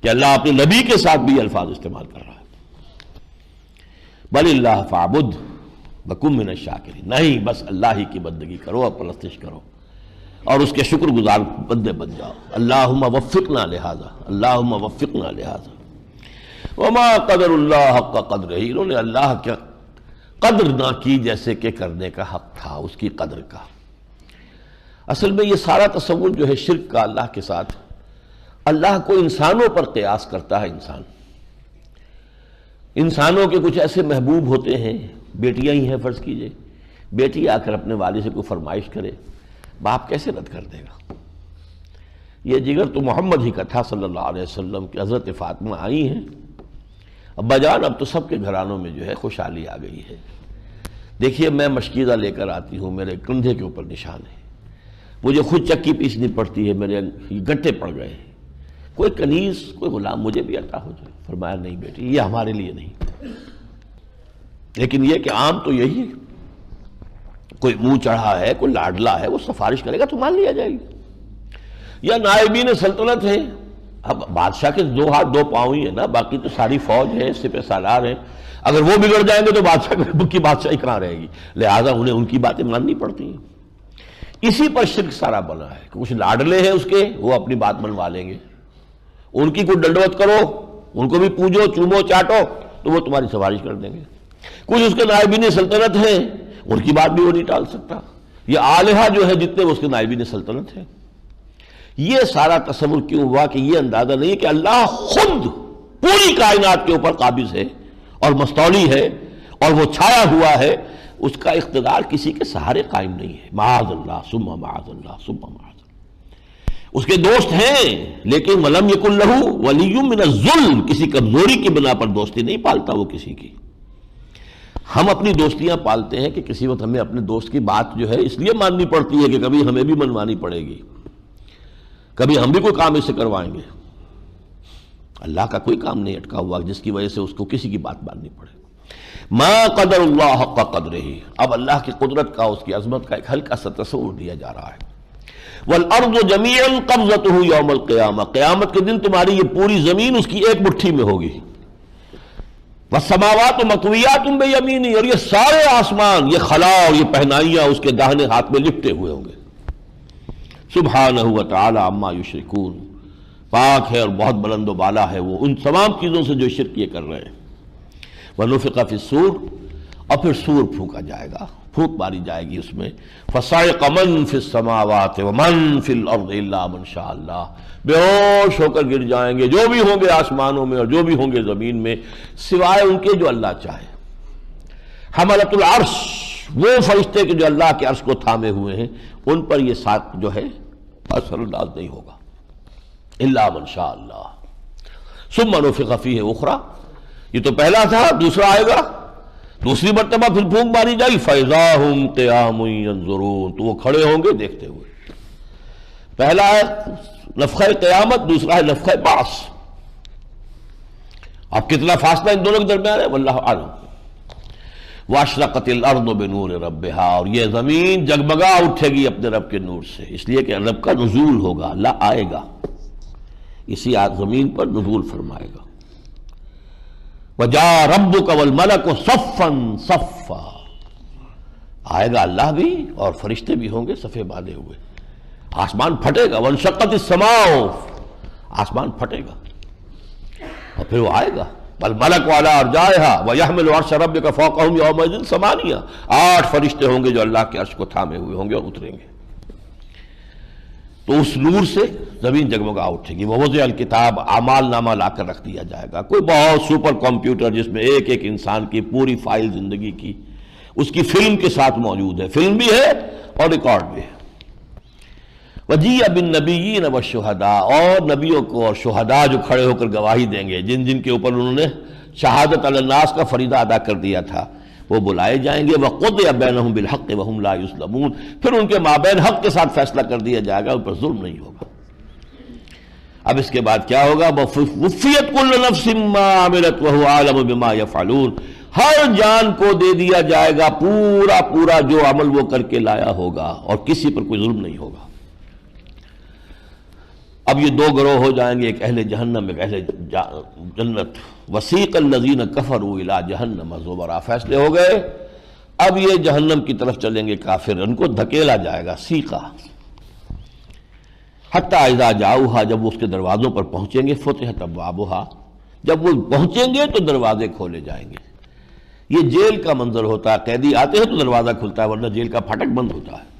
کہ اللہ اپنے نبی کے ساتھ بھی الفاظ استعمال کر رہا ہے۔ بل اللہ فاعبد وکن من الشاکرین، نہیں بس اللہ ہی کی بندگی کرو اور پرستش کرو اور اس کے شکر گزار بندے بن جاؤ۔ اللہم وفقنا لہذا، اللہم وفقنا لہذا۔ وما قدر اللہ حق قدرہ، انہوں نے اللہ کا قدر نہ کی جیسے کہ کرنے کا حق تھا، اس کی قدر کا۔ اصل میں یہ سارا تصور جو ہے شرک کا اللہ کے ساتھ، اللہ کو انسانوں پر قیاس کرتا ہے۔ انسانوں کے کچھ ایسے محبوب ہوتے ہیں، بیٹیاں ہی ہیں فرض کیجئے، بیٹی آ کر اپنے والد سے کوئی فرمائش کرے، باپ کیسے رد کر دے گا؟ یہ جگر تو محمد ہی کا تھا صلی اللہ علیہ وسلم کہ حضرت فاطمہ آئی ہیں، ابا جان اب تو سب کے گھرانوں میں جو ہے خوشحالی آ گئی ہے، دیکھیے میں مشکیزہ لے کر آتی ہوں، میرے کندھے کے اوپر نشان ہے، مجھے خود چکی پیسنی پڑتی ہے، میرے گٹے پڑ گئے ہیں، کوئی کنیز کوئی غلام مجھے بھی عطا ہو جائے۔ فرمایا نہیں بیٹی، یہ ہمارے لیے نہیں، لیکن یہ کہ عام تو یہی ہے، کوئی منہ چڑھا ہے، کوئی لاڈلا ہے، وہ سفارش کرے گا تو مان لیا جائے گی. یا نائبین سلطنت ہے، اب بادشاہ کے دو ہاتھ دو پاؤں ہی ہے نا، باقی تو ساری فوج ہے، سپہ سالار ہیں، اگر وہ بگڑ جائیں گے تو بادشاہ کی بادشاہی کہاں رہے گی؟ لہذا انہیں ان کی باتیں ماننی پڑتی ہیں. اسی پر شرک سارا بنا ہے کہ کچھ لاڈلے ہیں اس کے، وہ اپنی بات منوا لیں گے، ان کی کوئی ڈنڈوت کرو، ان کو بھی پوجو چومو چاٹو تو وہ تمہاری سفارش کر دیں گے. کچھ اس کے نائبین سلطنت ہیں، ان کی بات بھی وہ نہیں ٹال سکتا. یہ آلہہ جو ہے جتنے وہ اس کے نائبین سلطنت ہیں. یہ سارا تصور کیوں ہوا کہ یہ اندازہ نہیں ہے کہ اللہ خود پوری کائنات کے اوپر قابض ہے اور مستولی ہے اور وہ چھایا ہوا ہے، اس کا اقتدار کسی کے سہارے قائم نہیں ہے. معاذ اللہ ثم معاذ اللہ ثم معاذ اللہ. اس کے دوست ہیں لیکن وَلَمْ يَكُنْ لَهُ وَلِيٌّ مِّنَ الظُّلْمِ، کسی کمزوری کی بنا پر دوستی نہیں پالتا وہ کسی کی. ہم اپنی دوستیاں پالتے ہیں کہ کسی وقت ہمیں اپنے دوست کی بات جو ہے اس لیے ماننی پڑتی ہے کہ کبھی ہمیں بھی منوانی پڑے گی، کبھی ہم بھی کوئی کام اس سے کروائیں گے. اللہ کا کوئی کام نہیں اٹکا ہوا جس کی وجہ سے اس کو کسی کی بات ماننی پڑے. ما قدر اللہ حق قدرہ، اب اللہ کی قدرت کا، اس کی عظمت کا ایک ہلکا سا تصور دیا جا رہا ہے. والارض جميعا قبضته یوم القیامہ، قیامت کے دن تمہاری یہ پوری زمین اس کی ایک مٹھی میں ہوگی. والسماوات مطویات بیمینہ، اور یہ سارے آسمان، یہ خلا اور یہ پہنائیاں اس کے داہنے ہاتھ میں لپٹے ہوئے ہوں گے. سبحانہ وتعالی عما یشرکون، پاک ہے اور بہت بلند و بالا ہے وہ ان تمام چیزوں سے جو شرک یہ کر رہے ہیں. وَنُفِخَ فِي الصُّورِ، اور پھر سور پھونکا جائے گا، پھونک ماری جائے گی اس میں. فَصَعِقَ مَن فِي السَّمَاوَاتِ وَمَن فِي الْأَرْضِ إِلَّا مَن شَاءَ اللَّهُ، بے ہوش ہو کر گر جائیں گے جو بھی ہوں گے آسمانوں میں اور جو بھی ہوں گے زمین میں، سوائے ان کے جو اللہ چاہے. حملۃ العرش، وہ فرشتے کہ جو اللہ کے عرش کو تھامے ہوئے ہیں، ان پر یہ ساتھ جو ہے اثر انداز نہیں ہوگا. الا من شاء اللہ. ثم نفخ فیہ اخری، یہ تو پہلا تھا، دوسرا آئے گا، دوسری مرتبہ پھر پھونک ماری جائے گی. فاذا ہم قیام ینظرون، تو وہ کھڑے ہوں گے دیکھتے ہوئے. پہلا ہے نفخہ قیامت، دوسرا ہے نفخہ بعث. اب کتنا فاصلہ ان دونوں کے درمیان ہے واللہ اعلم. واشرقت الارض بنور ربہا، اور یہ زمین جگمگا اٹھے گی اپنے رب کے نور سے، اس لیے کہ رب کا نزول ہوگا، اللہ آئے گا، اسی زمین پر نزول فرمائے گا. وجاء ربک والملک صفا صفا، آئے گا اللہ بھی اور فرشتے بھی ہوں گے صفے باندھے ہوئے. آسمان پھٹے گا. وانشقت السماء، آسمان پھٹے گا اور پھر وہ آئے گا. والملک علی ارجائها ویحمل عرش ربک فوقہم یومئذ ثمانیہ، 8 فرشتے ہوں گے جو اللہ کے عرش کو تھامے ہوئے ہوں گے اور اتریں گے. تو اس نور سے زمین جگمگا اٹھے گی. ووضع الکتاب، اعمال نامہ لا کر رکھ دیا جائے گا. کوئی بہت سپر کمپیوٹر جس میں ایک ایک انسان کی پوری فائل زندگی کی اس کی فلم کے ساتھ موجود ہے، فلم بھی ہے اور ریکارڈ بھی ہے. وجیء بالنبیین والشہداء، اور نبیوں کو اور شہداء جو کھڑے ہو کر گواہی دیں گے، جن جن کے اوپر انہوں نے شہادت علی الناس کا فریضہ ادا کر دیا تھا، وہ بلائے جائیں گے. وقضی بینہم بالحق وہم لا یظلمون، پھر ان کے مابین حق کے ساتھ فیصلہ کر دیا جائے گا، ان پر ظلم نہیں ہوگا. اب اس کے بعد کیا ہوگا؟ وفیت کل نفس ما عملت وہو عالم بما یفعلون، ہر جان کو دے دیا جائے گا پورا پورا جو عمل وہ کر کے لایا ہوگا اور کسی پر کوئی ظلم نہیں ہوگا. اب یہ 2 گروہ ہو جائیں گے، ایک اہل جہنم ایک اہل جنت. وسیق الذین کفروا الی جہنم زمرا، فیصلے ہو گئے. اب یہ جہنم کی طرف چلیں گے کافر، ان کو دھکیلا جائے گا، سیقا. حتی اذا جاؤہا، جب وہ اس کے دروازوں پر پہنچیں گے. فتحت ابوابہا، جب وہ پہنچیں گے تو دروازے کھولے جائیں گے. یہ جیل کا منظر ہوتا ہے، قیدی آتے ہیں تو دروازہ کھلتا ہے ورنہ جیل کا پھاٹک بند ہوتا ہے.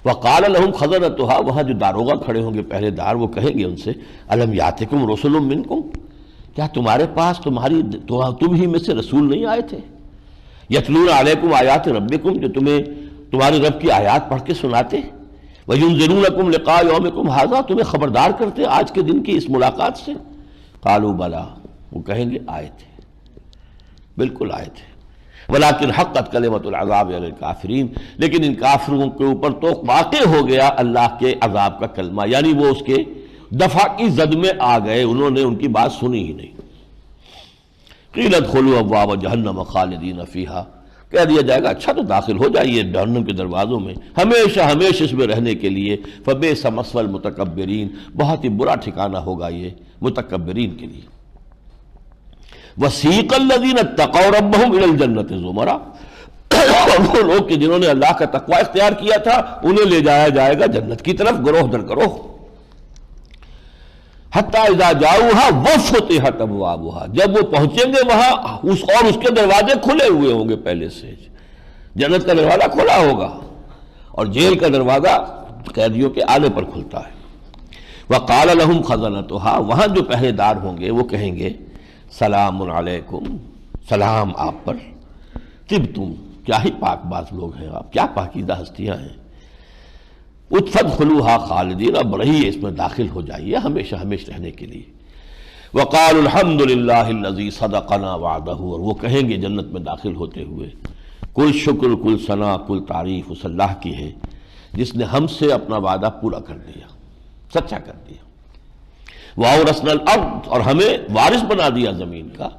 وقال لهم خزنتها، وہاں جو داروغہ کھڑے ہوں گے پہلے دار، وہ کہیں گے ان سے الم یاتکم رسل منکم، کیا تمہارے پاس تم ہی میں سے رسول نہیں آئے تھے؟ یتلون علیکم آیات ربکم، جو تمہیں تمہارے رب کی آیات پڑھ کے سناتے. وینذرونکم لقاء یومکم ھذا، تمہیں خبردار کرتے آج کے دن کی اس ملاقات سے. قالوا بلا، وہ کہیں گے آئے تھے، بالکل آئے تھے. ولیکن حقت کلمۃ العذاب علی الکافرین، لیکن ان کافروں کے اوپر تو واقع ہو گیا اللہ کے عذاب کا کلمہ، یعنی وہ اس کے دفع کی زد میں آ گئے، انہوں نے ان کی بات سنی ہی نہیں. قیل ادخلوا ابواب جہنم خالدین فیہا، کہہ دیا جائے گا اچھا تو داخل ہو جائیے جہنم کے دروازوں میں ہمیشہ ہمیشہ اس میں رہنے کے لیے، فبئس مثوى المتکبرین، بہت ہی برا ٹھکانہ ہوگا یہ متکبرین کے لیے۔ وسیق الذین اتقوا ربهم الى الجنة زمرا، اور وہ لوگ کہ جنہوں نے اللہ کا تقوی اختیار کیا تھا انہیں لے جایا جائے گا جنت کی طرف گروہ در گروہ۔ حتی اذا جاؤها وفتحت ابوابها، جب وہ پہنچیں گے وہاں اور اس کے دروازے کھلے ہوئے ہوں گے، پہلے سے جنت کا دروازہ کھلا ہوگا اور جیل کا دروازہ قیدیوں کے آنے پر کھلتا ہے۔ وقال لهم خزنتها، وہاں جو پہرے دار ہوں گے وہ کہیں گے سلام علیکم، سلام آپ پر، طبتم، کیا ہی پاک باز لوگ ہیں آپ، کیا پاکیزہ ہستیاں ہیں، فادخلوها خالدین، اب رہیے اس میں داخل ہو جائیے ہمیشہ ہمیشہ رہنے کے لیے۔ وقالوا الحمد للہ الذی صدقنا وعدہ، اور وہ کہیں گے جنت میں داخل ہوتے ہوئے کل شکر کل ثنا کل تعریف اس اللہ کی ہے جس نے ہم سے اپنا وعدہ پورا کر دیا، سچا کر دیا۔ وَأَوْرَثْنَا الْأَرْضَ، اور ہمیں وارث بنا دیا زمین کا۔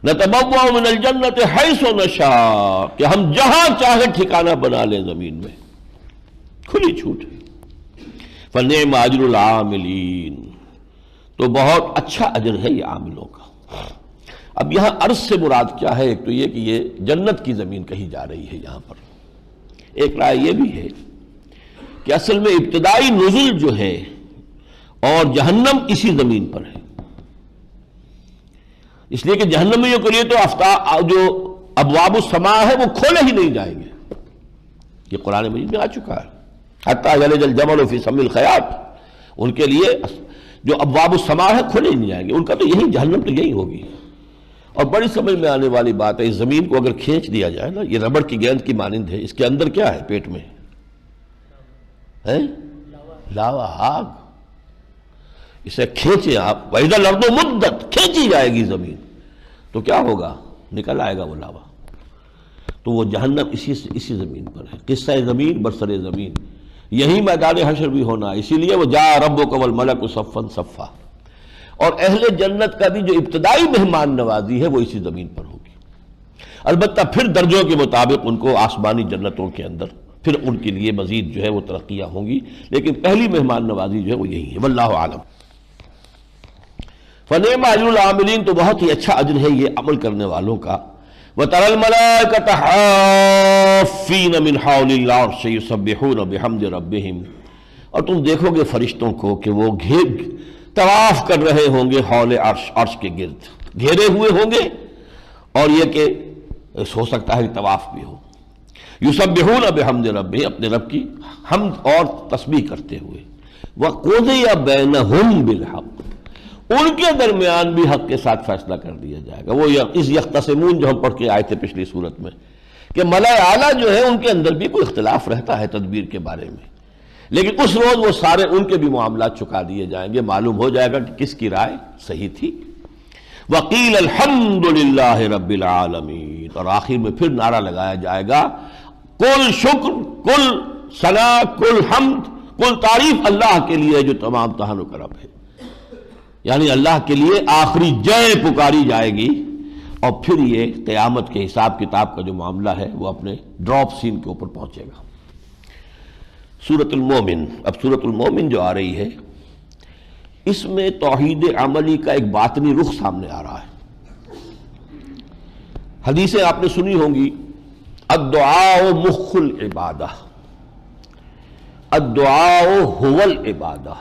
نَتَبَوَّأُ مِنَ الْجَنَّةِ حَيْثُ نَشَاءُ، کہ ہم جہاں چاہے ٹھکانہ بنا لیں زمین میں، کھلی چھوٹ ہے۔ فَنِعْمَ أَجْرُ الْعَامِلِينَ، تو بہت اچھا اجر ہے یہ عاملوں کا۔ اب یہاں عرض سے مراد کیا ہے؟ ایک تو یہ کہ یہ جنت کی زمین کہی جا رہی ہے یہاں پر، ایک رائے یہ بھی ہے کہ اصل میں ابتدائی نزول جو ہے اور جہنم اسی زمین پر ہے، اس لیے کہ جہنمیوں کے لیے تو جو ابواب السماء ہے وہ کھولے ہی نہیں جائیں گے، یہ قرآن مجید میں آ چکا ہے۔ حتیٰ یلج الجمل فی سم الخیاط، ان کے لیے جو ابواب السماء ہے کھولے ہی نہیں جائیں گے، ان کا تو یہی جہنم تو یہی ہوگی۔ اور بڑی سمجھ میں آنے والی بات ہے، اس زمین کو اگر کھینچ دیا جائے نا، یہ ربڑ کی گیند کی مانند ہے، اس کے اندر کیا ہے پیٹ میں ہے؟ لاوا، آگ۔ اسے کھینچے آپ، وَإِذَا الْأَرْضُ مُدَّتْ، کھینچی جائے گی زمین تو کیا ہوگا؟ نکل آئے گا وہ لاوا۔ تو وہ جہنم اسی زمین پر ہے، قصہ زمین برسر زمین، یہی میدان حشر بھی ہونا ہے۔ اسی لیے وہ جاء ربک والملک صفا صفا، اور اہل جنت کا بھی جو ابتدائی مہمان نوازی ہے وہ اسی زمین پر ہوگی۔ البتہ پھر درجوں کے مطابق ان کو آسمانی جنتوں کے اندر پھر ان کے لیے مزید جو ہے وہ ترقیاں ہوں گی، لیکن پہلی مہمان نوازی جو ہے وہ یہی ہے، واللہ عالم۔ فنعم اجر العاملین، تو بہت ہی اچھا اجر ہے یہ عمل کرنے والوں کا۔ وَتَرَى الْمَلَائِكَةَ حَافِّينَ مِنْ حَوْلِ الْعَرْشِ يُسَبِّحُونَ بِحَمْدِ رَبِّهِمْ، اور تم دیکھو گے فرشتوں کو کہ وہ طواف کر رہے ہوں گے حول عرش کے گرد، گھیرے ہوئے ہوں گے، اور یہ کہ ہو سکتا ہے کہ طواف بھی ہو۔ یسبحون بحمد ربہم، اپنے رب کی حمد اور تسبیح کرتے ہوئے۔ وقضی بینہم بالحق، ان کے درمیان بھی حق کے ساتھ فیصلہ کر دیا جائے گا۔ وہ اس یختصمون جو ہم پڑھ کے آئے تھے پچھلی صورت میں، کہ ملائے اعلیٰ جو ہے ان کے اندر بھی کوئی اختلاف رہتا ہے تدبیر کے بارے میں، لیکن اس روز وہ سارے ان کے بھی معاملات چکا دیے جائیں گے، معلوم ہو جائے گا کہ کس کی رائے صحیح تھی۔ وقیل الحمد للہ رب العالمین، اور آخر میں پھر نعرہ لگایا جائے گا کل شکر کل ثنا کل حمد کل تعریف اللہ کے لیے جو تمام تہان و کرم ہے، یعنی اللہ کے لیے آخری جے پکاری جائے گی، اور پھر یہ قیامت کے حساب کتاب کا جو معاملہ ہے وہ اپنے ڈراپ سین کے اوپر پہنچے گا۔ سورۃ المومن، اب سورۃ المومن جو آ رہی ہے اس میں توحید عملی کا ایک باطنی رخ سامنے آ رہا ہے۔ حدیثیں آپ نے سنی ہوں گی، الدعاء مخ العبادہ، الدعاء هو العبادہ،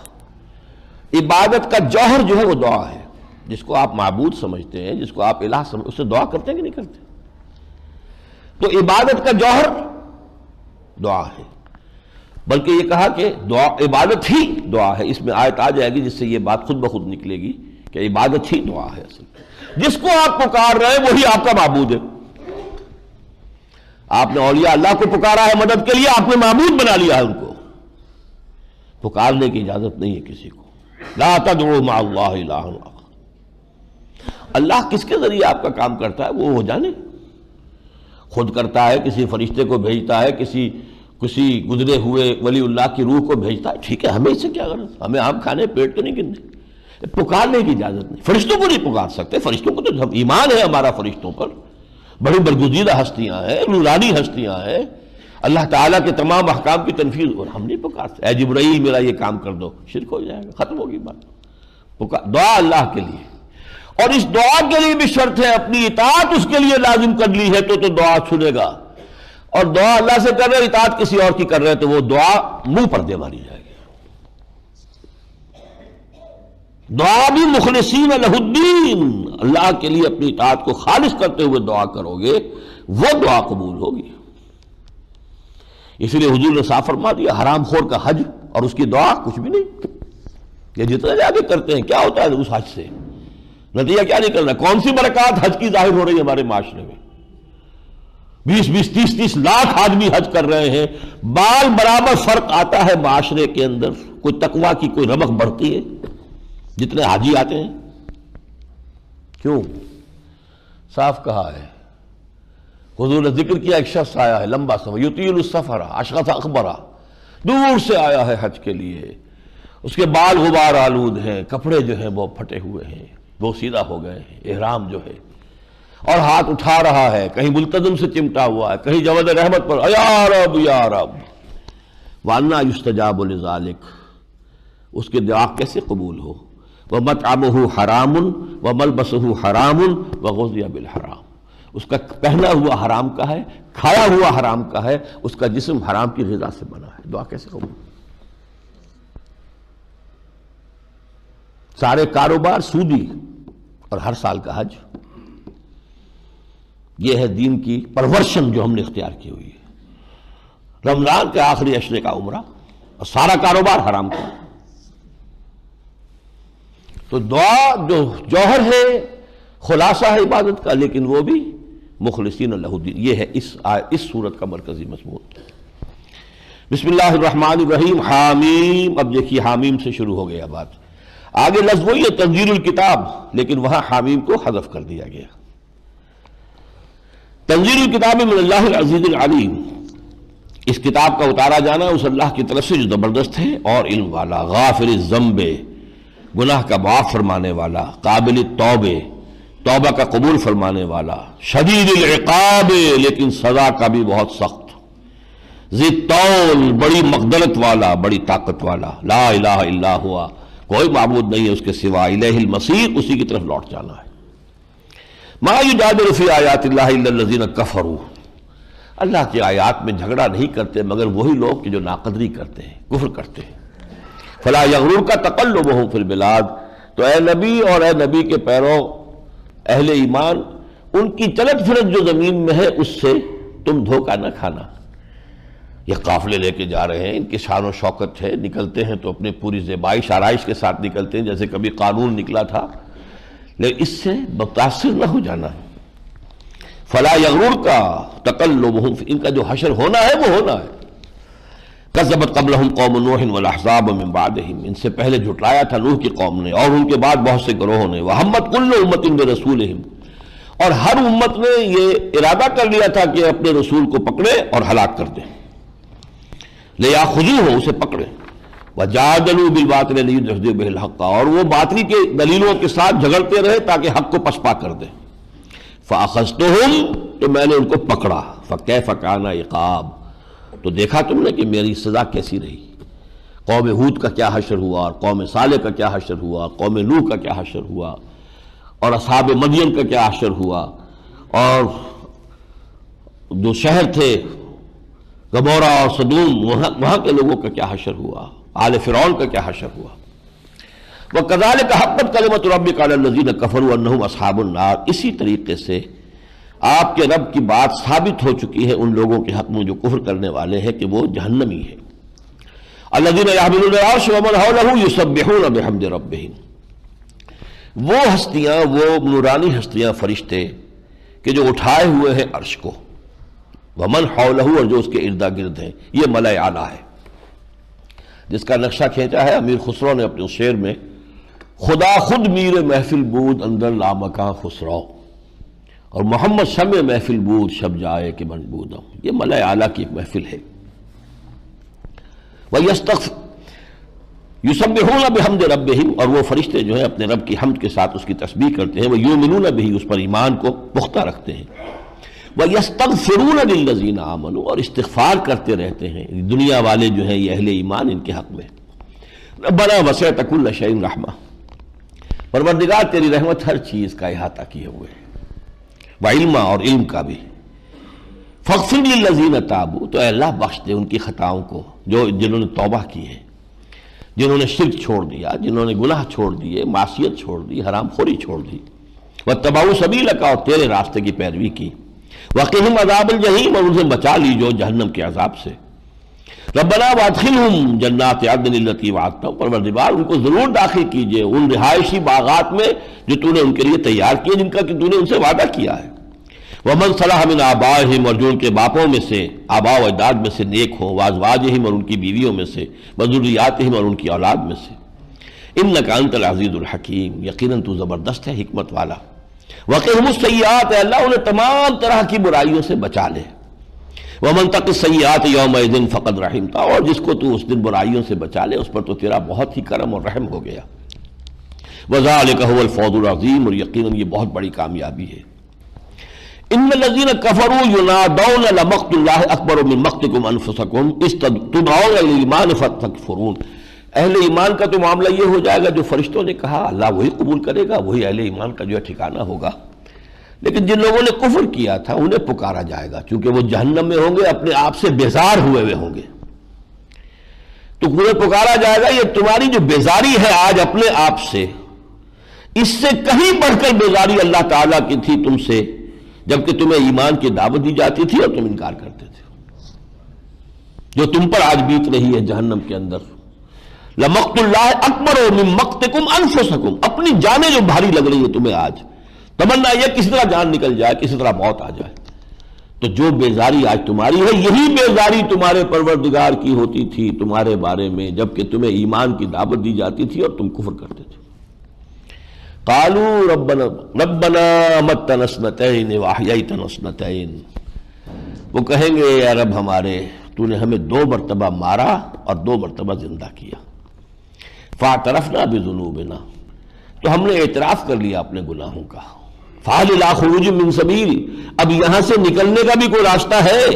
عبادت کا جوہر جو ہے وہ دعا ہے۔ جس کو آپ معبود سمجھتے ہیں، جس کو آپ الہ سمجھتے ہیں، اس سے دعا کرتے ہیں کہ نہیں کرتے؟ تو عبادت کا جوہر دعا ہے، بلکہ یہ کہا کہ دعا عبادت ہی دعا ہے۔ اس میں آیت آ جائے گی جس سے یہ بات خود بخود نکلے گی کہ عبادت ہی دعا ہے۔ اصل جس کو آپ پکار رہے ہیں وہی آپ کا معبود ہے۔ آپ نے اولیاء اللہ کو پکارا ہے مدد کے لیے، آپ نے معبود بنا لیا ہے ان کو۔ پکارنے کی اجازت نہیں ہے کسی کو، لا تدعوا مع اللہ الہ آخر۔ اللہ کس کے ذریعے آپ کا کام کرتا ہے وہ جانے، خود کرتا ہے، کسی فرشتے کو بھیجتا ہے، کسی گزرے ہوئے ولی اللہ کی روح کو بھیجتا ہے، ٹھیک ہے، ہمیں اس سے کیا غرض؟ ہمیں آم کھانے پیٹ تو نہیں گرنے، پکارنے کی اجازت نہیں، فرشتوں کو نہیں پکار سکتے، فرشتوں کو تو ایمان ہے ہمارا فرشتوں پر، بڑی برگزیدہ ہستیاں ہیں، نورانی ہستیاں ہیں، اللہ تعالیٰ کے تمام احکام کی تنفیذ، اور ہم نہیں پکار سکتے اے جبرائیل میرا یہ کام کر دو، شرک ہو جائے گا، ختم ہوگی بات۔ دعا اللہ کے لیے، اور اس دعا کے لیے بھی شرط ہے اپنی اطاعت اس کے لیے لازم کر لی ہے تو دعا سنے گا، اور دعا اللہ سے کر رہے اطاعت کسی اور کی کر رہے تو وہ دعا منہ پر دے ماری جائے گی۔ دعا بھی مخلصین لہ الدین، اللہ کے لیے اپنی اطاعت کو خالص کرتے ہوئے دعا کرو گے وہ دعا قبول ہوگی۔ اس لیے حضور نے صاف فرما دیا حرام خور کا حج اور اس کی دعا کچھ بھی نہیں، یہ جتنا زیادہ کرتے ہیں کیا ہوتا ہے اس حج سے، نتیجہ کیا نہیں کرنا، کون سی برکات حج کی ظاہر ہو رہی ہے ہمارے معاشرے میں، 20 30 لاکھ آدمی حج کر رہے ہیں، بال برابر فرق آتا ہے معاشرے کے اندر، کوئی تقویٰ کی کوئی رمق بڑھتی ہے جتنے حاجی آتے ہیں، کیوں؟ صاف کہا ہے حضور نے ذکر کیا، ایک شخص آیا ہے لمبا سفر، یطیل السفر اشخص اخبرا، دور سے آیا ہے حج کے لیے، اس کے بال غبار آلود ہیں، کپڑے جو ہیں وہ پھٹے ہوئے ہیں، وہ سیدھا ہو گئے ہیں، احرام جو ہے، اور ہاتھ اٹھا رہا ہے، کہیں ملتزم سے چمٹا ہوا ہے، کہیں جواد رحمت پر یا رب یا رب، وَأَنَّا يُسْتَجَابُ لِذَلِكَ، اس کے دعا کیسے قبول ہو؟ وَمَطْعَمُهُ حَرَامٌ وَمَلْبَسُهُ حَرَامٌ وَغُذِّيَ بِالْحَرَامِ، اس کا پہنا ہوا حرام کا ہے، کھایا ہوا حرام کا ہے، اس کا جسم حرام کی غذا سے بنا ہے، دعا کیسے قبول؟ سارے کاروبار سودی اور ہر سال کا حج، یہ ہے دین کی پرورشن جو ہم نے اختیار کی ہوئی ہے، رمضان کے آخری عشرے کا عمرہ اور سارا کاروبار حرام کا۔ تو دعا جو جوہر ہے، خلاصہ ہے عبادت کا، لیکن وہ بھی مخلصین لہ الدین، یہ ہے اس سورت کا مرکزی مضمون۔ بسم اللہ الرحمن الرحیم، حامیم، اب دیکھیے حامیم سے شروع ہو گیا بات، آگے لفظ وہی ہے تنزیل الکتاب، لیکن وہاں حامیم کو حذف کر دیا گیا۔ تنزیل الکتاب من اللہ العزیز العلیم، اس کتاب کا اتارا جانا اس اللہ کی طرف سے جو زبردست ہے اور علم والا، غافر الذنب، گناہ کا معاف فرمانے والا، قابل التوبہ، توبہ کا قبول فرمانے والا، شدید العقاب، لیکن سزا کا بھی بہت سخت، ذی الطول، بڑی مقدرت والا، بڑی طاقت والا، لا الہ الا ہوا، کوئی معبود نہیں ہے اس کے سوا، الیہ المصیر، اسی کی طرف لوٹ جانا ہے۔ ما یجادل فی آیات اللہ الا الذین کفروا، اللہ کی آیات میں جھگڑا نہیں کرتے مگر وہی لوگ کہ جو ناقدری کرتے ہیں، کفر کرتے ہیں۔ فلا یغررک تقلبہم فی البلاد، تو اے نبی اور اے نبی کے پیرو اہل ایمان، ان کی چلت پھرت جو زمین میں ہے اس سے تم دھوکہ نہ کھانا۔ یہ قافلے لے کے جا رہے ہیں، ان کی شان و شوکت ہے، نکلتے ہیں تو اپنے پوری زیبائش آرائش کے ساتھ نکلتے ہیں جیسے کبھی قانون نکلا تھا، لیکن اس سے متاثر نہ ہو جانا۔ فلا یغررک تقلبہم، ان کا جو حشر ہونا ہے وہ ہونا ہے۔ کذبت قبلہم قوم نوح والاحزاب من بعدہم، ان سے پہلے جھٹلایا تھا نوح کی قوم نے اور ان کے بعد بہت سے گروہوں نے، وہمت کل امت برسولہم، اور ہر امت نے یہ ارادہ کر لیا تھا کہ اپنے رسول کو پکڑے اور ہلاک کر دیں، لیاخذوہ، اسے پکڑے، وجادلوا بالباطل لیدحضوا بہ الحق، اور وہ باطلی کے دلیلوں کے ساتھ جھگڑتے رہے تاکہ حق کو پسپا کر دیں۔ فاخذتہم، تو میں نے ان کو پکڑا، فکیف کان عقاب، تو دیکھا تم نے کہ میری سزا کیسی رہی۔ قوم ہود کا کیا حشر ہوا، اور قوم صالح کا کیا حشر ہوا، قوم نوح کا کیا حشر ہوا، اور اصحاب مدین کا کیا حشر ہوا، اور جو شہر تھے گمورہ اور صدوم، وہاں کے لوگوں کا کیا حشر ہوا، آل فرعون کا کیا حشر ہوا۔ وَكَذَلِكَ حَقَّتْ كَلِمَةُ رَبِّكَ عَلَى الَّذِينَ كَفَرُوا أَنَّهُمْ أَصْحَابُ النَّارِ، اسی طریقے سے آپ کے رب کی بات ثابت ہو چکی ہے ان لوگوں کے حق میں جو کفر کرنے والے ہیں کہ وہ جہنمی ہے۔ الَّذِينَ يَحْمِلُونَ الْعَرْشَ وَمَنْ حَوْلَهُ يُسَبِّحُونَ بِحَمْدِ رَبِّهِمْ، وہ ہستیاں، وہ نورانی ہستیاں، فرشتے کہ جو اٹھائے ہوئے ہیں عرش کو، وَمَنْ حَوْلَهُ، اور جو اس کے ارد گرد ہیں، یہ ملائے اعلیٰ ہے، جس کا نقشہ کھینچا ہے امیر خسرو نے اپنے شعر میں، خدا خود میر محفل بود اندر لامکاں خسرو، اور محمد شمع محفل بود شب جائے کہ من بودم، یہ ملائے اعلیٰ کی ایک محفل ہے۔ یسبحون بحمد ربہم، اور وہ فرشتے جو ہیں اپنے رب کی حمد کے ساتھ اس کی تسبیح کرتے ہیں، وہ یؤمنون بہ، اس پر ایمان کو پختہ رکھتے ہیں، وَيَسْتَغْفِرُونَ لِلَّذِينَ آمَنُوا، اور استغفار کرتے رہتے ہیں دنیا والے جو ہیں یہ اہل ایمان ان کے حق میں۔ ربنا وسعت كل شيء رحمہ، پروردگار تیری رحمت ہر چیز کا احاطہ کیے ہوئے ہے، وعلما، اور علم کا بھی۔ فاغفر للذین تابوا، تو اے اللہ بخش دے ان کی خطاؤں کو جنہوں نے توبہ کی ہے، جنہوں نے شرک چھوڑ دیا، جنہوں نے گناہ چھوڑ دیے، معصیت چھوڑ دی، حرام خوری چھوڑ دی، واتبعوا سبیلک، اور تیرے راستے کی پیروی کی، وقہم عذاب الجحیم، اور ان سے بچا لیجو جہنم کے عذاب سے۔ ربنا وادخلہم جنات عدن التی وعدتہم، پروردگار ان کو ضرور داخل کیجئے ان رہائشی باغات میں جو تو نے ان کے لیے تیار کیے، جن کا کہ تو نے ان سے وعدہ کیا ہے۔ ومن صلح من آبائہم، اور جو ان کے باپوں میں سے، آباء و اجداد میں سے نیک ہوں، وازواجہم، اور ان کی بیویوں میں سے، وذریاتہم، اور ان کی اولاد میں سے، انک انت العزیز الحکیم، یقیناً تو زبردست ہے، حکمت والا۔ وقہم السیئات، اے اللہ انہیں تمام طرح کی برائیوں سے بچا لے۔ ومن تق السیئات یومئذ فقد رحمتہ، اور جس کو تو اس دن برائیوں سے بچا لے اس پر تو تیرا بہت ہی کرم اور رحم ہو گیا۔ وذالک هو الفوز العظیم، اور یقیناً یہ بہت بڑی کامیابی ہے۔ ان الذین کفروا ینادون لمقت اللہ اکبر من مقتکم انفسکم اذ تدعون الی الایمان فتکفرون، اہل ایمان کا تو معاملہ یہ ہو جائے گا جو فرشتوں نے کہا اللہ وہی قبول کرے گا، وہی اہل ایمان کا جو ہے ٹھکانہ ہوگا، لیکن جن لوگوں نے کفر کیا تھا انہیں پکارا جائے گا، چونکہ وہ جہنم میں ہوں گے، اپنے آپ سے بیزار ہوئے ہوں گے، تو انہیں پکارا جائے گا یہ تمہاری جو بیزاری ہے آج اپنے آپ سے، اس سے کہیں بڑھ کر بیزاری اللہ تعالیٰ کی تھی تم سے، جبکہ تمہیں ایمان کی دعوت دی جاتی تھی اور تم انکار کرتے تھے، جو تم پر آج بیت رہی ہے جہنم کے اندر۔ لمقت اللہ اکبر من مقتکم انفسکم، اپنی جانیں جو بھاری لگ رہی ہے تمہیں آج، تمنا یہ کسی طرح جان نکل جائے، کسی طرح موت آ جائے، تو جو بیزاری آج تمہاری ہے یہی بیزاری تمہارے پروردگار کی ہوتی تھی تمہارے بارے میں، جبکہ تمہیں ایمان کی دعوت دی جاتی تھی اور تم کفر کرتے تھے۔ قالوا ربنا امتنا اثنتین واحییتنا اثنتین، وہ کہیں گے اے رب ہمارے تو نے ہمیں 2 مرتبہ مارا اور 2 مرتبہ زندہ کیا، فاعترفنا بذنوبنا، تو ہم نے اعتراف کر لیا اپنے گناہوں کا، فہل الی خروج من سبیل، اب یہاں سے نکلنے کا بھی کوئی راستہ ہے؟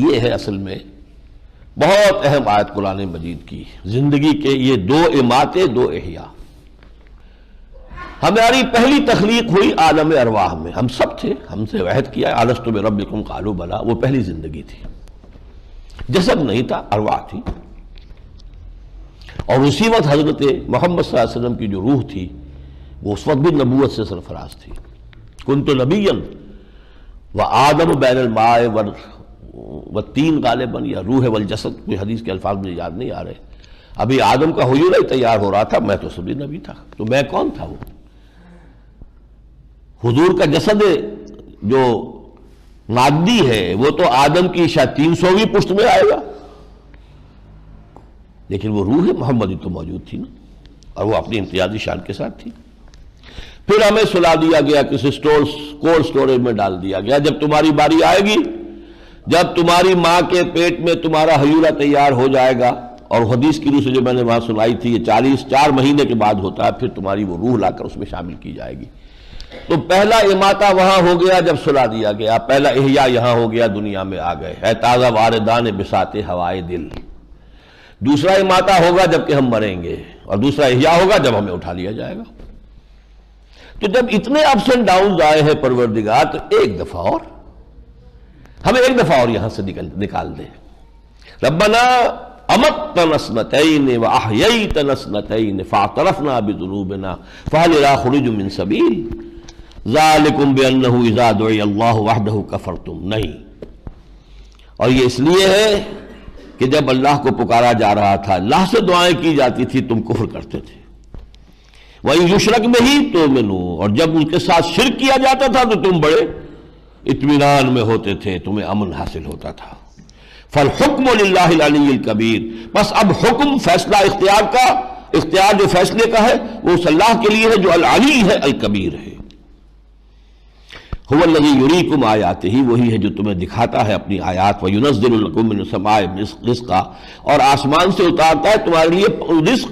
یہ ہے اصل میں بہت اہم آیت قرآن مجید کی، زندگی کے یہ 2 اماتے 2 احیاء۔ ہماری پہلی تخلیق ہوئی عالم ارواح میں، ہم سب تھے، ہم سے عہد کیا الست بربکم قالوا بلی، وہ پہلی زندگی تھی، جسد نہیں تھا، ارواح تھی، اور اسی وقت حضرت محمد صلی اللہ علیہ وسلم کی جو روح تھی وہ اس وقت بھی نبوت سے سرفراز تھی، کنت نبیا وآدم بین الماء والطین غالباً، یا روح والجسد، کوئی حدیث کے الفاظ مجھے یاد نہیں آ رہے، ابھی آدم کا حیولہ ہی تیار ہو رہا تھا، میں تو سبھی نبی تھا، تو میں کون تھا؟ وہ حضور کا جسد جو مادی ہے وہ تو آدم کی شاید 300ویں پشت میں آئے گا، لیکن وہ روح محمدی تو موجود تھی نا، اور وہ اپنی امتیازی شان کے ساتھ تھی۔ پھر ہمیں سلا دیا گیا، کسی کولڈ سٹوریج میں ڈال دیا گیا، جب تمہاری باری آئے گی، جب تمہاری ماں کے پیٹ میں تمہارا حیولہ تیار ہو جائے گا، اور حدیث کی روح سے جو میں نے وہاں سنائی تھی یہ 4 مہینے کے بعد ہوتا ہے، پھر تمہاری وہ روح لا کر اس میں شامل کی جائے گی۔ تو پہلا اماتہ وہاں ہو گیا جب سلا دیا گیا، پہلا احیاء یہاں ہو گیا، دنیا میں آ گئے، ہے تازہ واردان بساط ہوائے دل۔ دوسرا اماتہ ہوگا جب کہ ہم مریں گے، اور دوسرا احیاء ہوگا جب ہمیں اٹھا لیا جائے گا۔ تو جب اتنے اپس اینڈ ڈاؤنز آئے ہیں پروردگار، تو ایک دفعہ اور ہمیں ایک دفعہ اور یہاں سے نکال دے۔ ربنا امتنا اثنتین واحییتنا اثنتین فاعترفنا بذنوبنا فہل الی خروج من سبیل ذالکم بانہ اذا دعی اللہ وحدہ کفرتم، نہیں، اور یہ اس لیے ہے کہ جب اللہ کو پکارا جا رہا تھا، اللہ سے دعائیں کی جاتی تھی، تم کفر کرتے تھے۔ وَإِن يُشْرَكْ بِهِ تُؤْمِنُوا، اور جب ان کے ساتھ شرک کیا جاتا تھا تو تم بڑے اطمینان میں ہوتے تھے، تمہیں امن حاصل ہوتا تھا۔ فَالْحُكْمُ لِلَّهِ الْعَلِيِّ الْكَبِيرِ، بس اب حکم، فیصلہ اختیار کا، اختیار جو فیصلے کا ہے وہ اس اللہ کے لیے ہے جو العلی ہے، الکبیر ہے۔ هو الذی یریکم آیاتہ، وہی ہے جو تمہیں دکھاتا ہے اپنی آیات، وینزل لکم من السماء رزقا، اور آسمان سے اتارتا ہے تمہارے لیے رزق،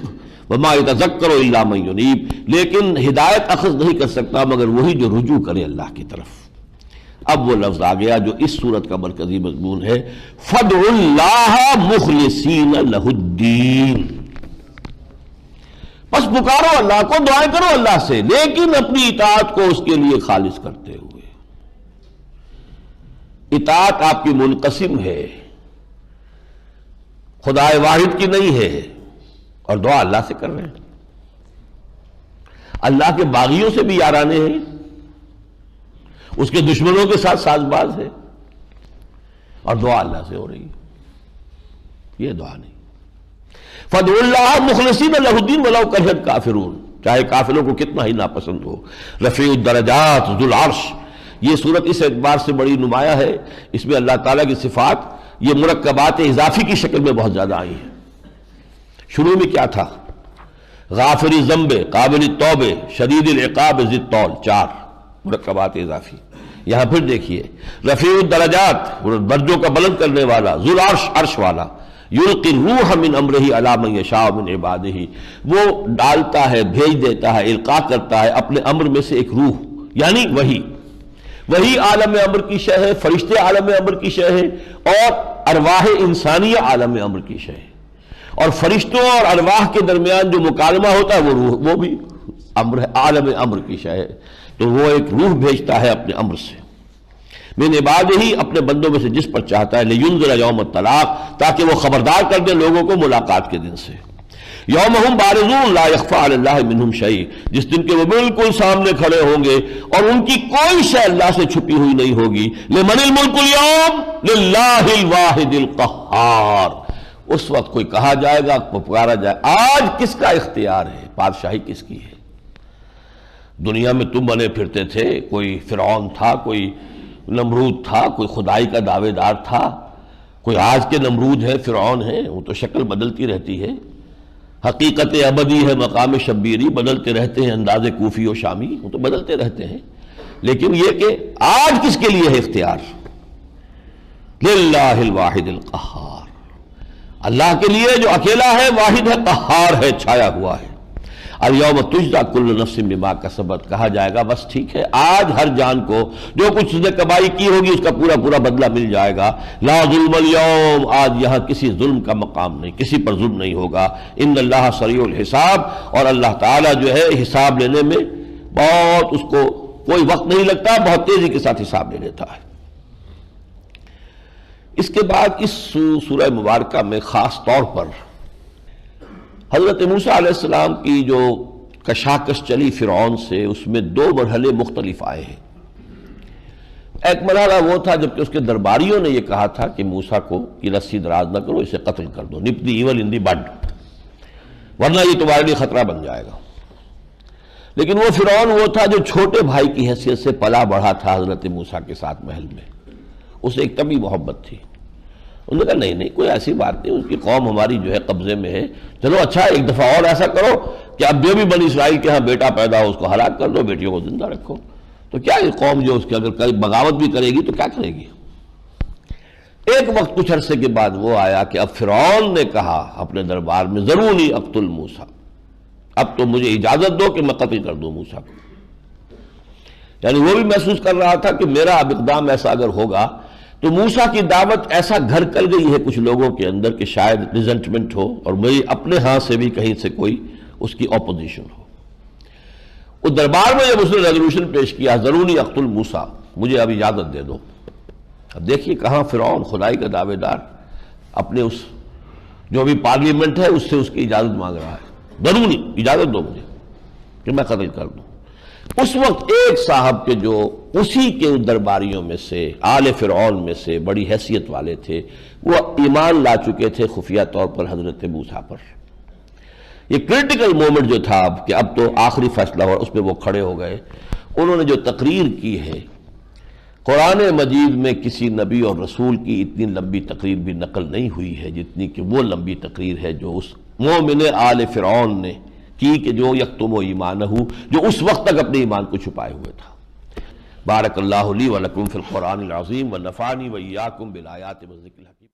وما یتذکر الا من ینیب، لیکن ہدایت اخذ نہیں کر سکتا مگر وہی جو رجوع کرے اللہ کی طرف۔ اب وہ لفظ آ گیا جو اس صورت کا مرکزی مضمون ہے، فادعوا اللہ مخلصین لہ الدین، بس پکارو اللہ کو، دعائیں کرو اللہ سے، لیکن اپنی اطاعت کو اس کے لیے خالص کرتے ہوئے۔ اطاعت آپ کی منقسم ہے، خدا واحد کی نہیں ہے، اور دعا اللہ سے کر رہے ہیں، اللہ کے باغیوں سے بھی یارانے ہیں، اس کے دشمنوں کے ساتھ ساز باز ہے، اور دعا اللہ سے ہو رہی ہے، یہ دعا نہیں۔ فادعوا اللہ مخلصین لہ الدین ولو کرہ الکافرون، چاہے کافروں کو کتنا ہی ناپسند ہو۔ رفیع الدرجات ذو العرش، یہ صورت اس اعتبار سے بڑی نمایاں ہے، اس میں اللہ تعالیٰ کی صفات یہ مرکبات اضافی کی شکل میں بہت زیادہ آئی ہیں۔ شروع میں کیا تھا؟ غافر الذنب، قابل التوب، شدید العقاب، ذی الطول، 4 مرکبات اضافی۔ یہاں پھر دیکھیے رفیع الدرجات، درجوں کا بلند کرنے والا، ذو العرش، عرش والا، یلقی الروح من امرہ علی من یشاء من عبادہ، وہ ڈالتا ہے، بھیج دیتا ہے، القاء کرتا ہے اپنے امر میں سے ایک روح، یعنی وہی عالم امر کی شے ہے، فرشتے عالم امر کی شے ہے، اور ارواح انسانیہ عالم امر کی شے ہے، اور فرشتوں اور ارواح کے درمیان جو مکالمہ ہوتا ہے وہ روح، وہ بھی عالم امر کی شے ہے، تو وہ ایک روح بھیجتا ہے اپنے امر سے، من عبادہ ہی، اپنے بندوں میں سے جس پر چاہتا ہے، لینذر یوم الطلاق، تاکہ وہ خبردار کر دے لوگوں کو ملاقات کے دن سے، یوم ہم بارزون لا یخفی علی اللہ منہم شیء، جس دن کے وہ بالکل سامنے کھڑے ہوں گے اور ان کی کوئی شے اللہ سے چھپی ہوئی نہیں ہوگی۔ لمن الملک اليوم للہ الواحد القہار، اس وقت کوئی کہا جائے گا، پکارا جائے، آج کس کا اختیار ہے، بادشاہی کس کی ہے؟ دنیا میں تم بنے پھرتے تھے، کوئی فرعون تھا، کوئی نمرود تھا، کوئی خدائی کا دعوے دار تھا، کوئی آج کے نمرود ہے، فرعون ہے، وہ تو شکل بدلتی رہتی ہے، حقیقت ابدی ہے مقام شبیری، بدلتے رہتے ہیں انداز کوفی و شامی، وہ تو بدلتے رہتے ہیں، لیکن یہ کہ آج کس کے لیے ہے اختیار؟ للہ الواحد القہار، اللہ کے لیے جو اکیلا ہے، واحد ہے، قہار ہے، چھایا ہوا ہے۔ الیوم تجزی کل نفس بما کسبت، کہا جائے گا بس ٹھیک ہے، آج ہر جان کو جو کچھ اس نے کمائی کی ہوگی اس کا پورا بدلہ مل جائے گا۔ لا ظلم اليوم، آج یہاں کسی ظلم کا مقام نہیں، کسی پر ظلم نہیں ہوگا۔ ان اللہ سریع الحساب، اور اللہ تعالیٰ جو ہے حساب لینے میں بہت، اس کو کوئی وقت نہیں لگتا، بہت تیزی کے ساتھ حساب لے لیتا ہے۔ اس کے بعد اس سورہ مبارکہ میں خاص طور پر حضرت موسیٰ علیہ السلام کی جو کشاکش چلی فرعون سے، اس میں 2 مرحلے مختلف آئے ہیں۔ ایک مرحلہ وہ تھا جب کہ اس کے درباریوں نے یہ کہا تھا کہ موسیٰ کو کی رسی دراز نہ کرو، اسے قتل کر دو، نپ دی ایول ان دی بڈ، ورنہ یہ تمہارے لیے خطرہ بن جائے گا۔ لیکن وہ فرعون وہ تھا جو چھوٹے بھائی کی حیثیت سے پلا بڑھا تھا حضرت موسیٰ کے ساتھ محل میں، اسے ایک طبی محبت تھی۔ انہوں نے کہا نہیں کوئی ایسی بات نہیں، اس کی قوم ہماری جو ہے قبضے میں ہے، چلو اچھا ایک دفعہ اور ایسا کرو کہ اب جو بھی بنی اسرائیل کے ہاں بیٹا پیدا ہو اس کو ہلاک کر دو، بیٹیوں کو زندہ رکھو۔ تو کیا یہ قوم جو اس کی اگر کئی بغاوت بھی کرے گی تو کیا کرے گی؟ ایک وقت کچھ عرصے کے بعد وہ آیا کہ اب فرعون نے کہا اپنے دربار میں، ضروري اقتل موسیٰ، اب تو مجھے اجازت دو کہ میں قتل کر دوں موسیٰ کو۔ یعنی وہ بھی محسوس کر رہا تھا کہ میرا اب اقدام ایسا اگر ہوگا تو موسیٰ کی دعوت ایسا گھر کر گئی ہے کچھ لوگوں کے اندر کہ شاید ریزنٹمنٹ ہو، اور میری اپنے ہاں سے بھی کہیں سے کوئی اس کی اپوزیشن ہو۔ اس دربار میں جب اس نے ریزولوشن پیش کیا، ضروري اقتل موسیٰ، مجھے اب اجازت دے دو۔ اب دیکھیے کہاں فرعون خدائی کا دعوے دار اپنے اس جو بھی پارلیمنٹ ہے اس سے اس کی اجازت مانگ رہا ہے، ضروری اجازت دو مجھے کہ میں قتل کر دوں۔ اس وقت ایک صاحب کے جو اسی کے درباریوں میں سے، آل فرعون میں سے بڑی حیثیت والے تھے، وہ ایمان لا چکے تھے خفیہ طور پر حضرت موسیٰ پر۔ یہ کرٹیکل مومنٹ جو تھا اب کہ اب تو آخری فیصلہ ہوا، اس میں وہ کھڑے ہو گئے۔ انہوں نے جو تقریر کی ہے، قرآن مجید میں کسی نبی اور رسول کی اتنی لمبی تقریر بھی نقل نہیں ہوئی ہے جتنی کہ وہ لمبی تقریر ہے جو اس مومن آل فرعون نے کی، کہ جو یکتم ایمانہ، جو اس وقت تک اپنے ایمان کو چھپائے ہوئے تھا۔ بارک اللہ لی و لکم فی القرآن العظیم و نفعنی و ایاکم بالآیات والذکر الحکیم.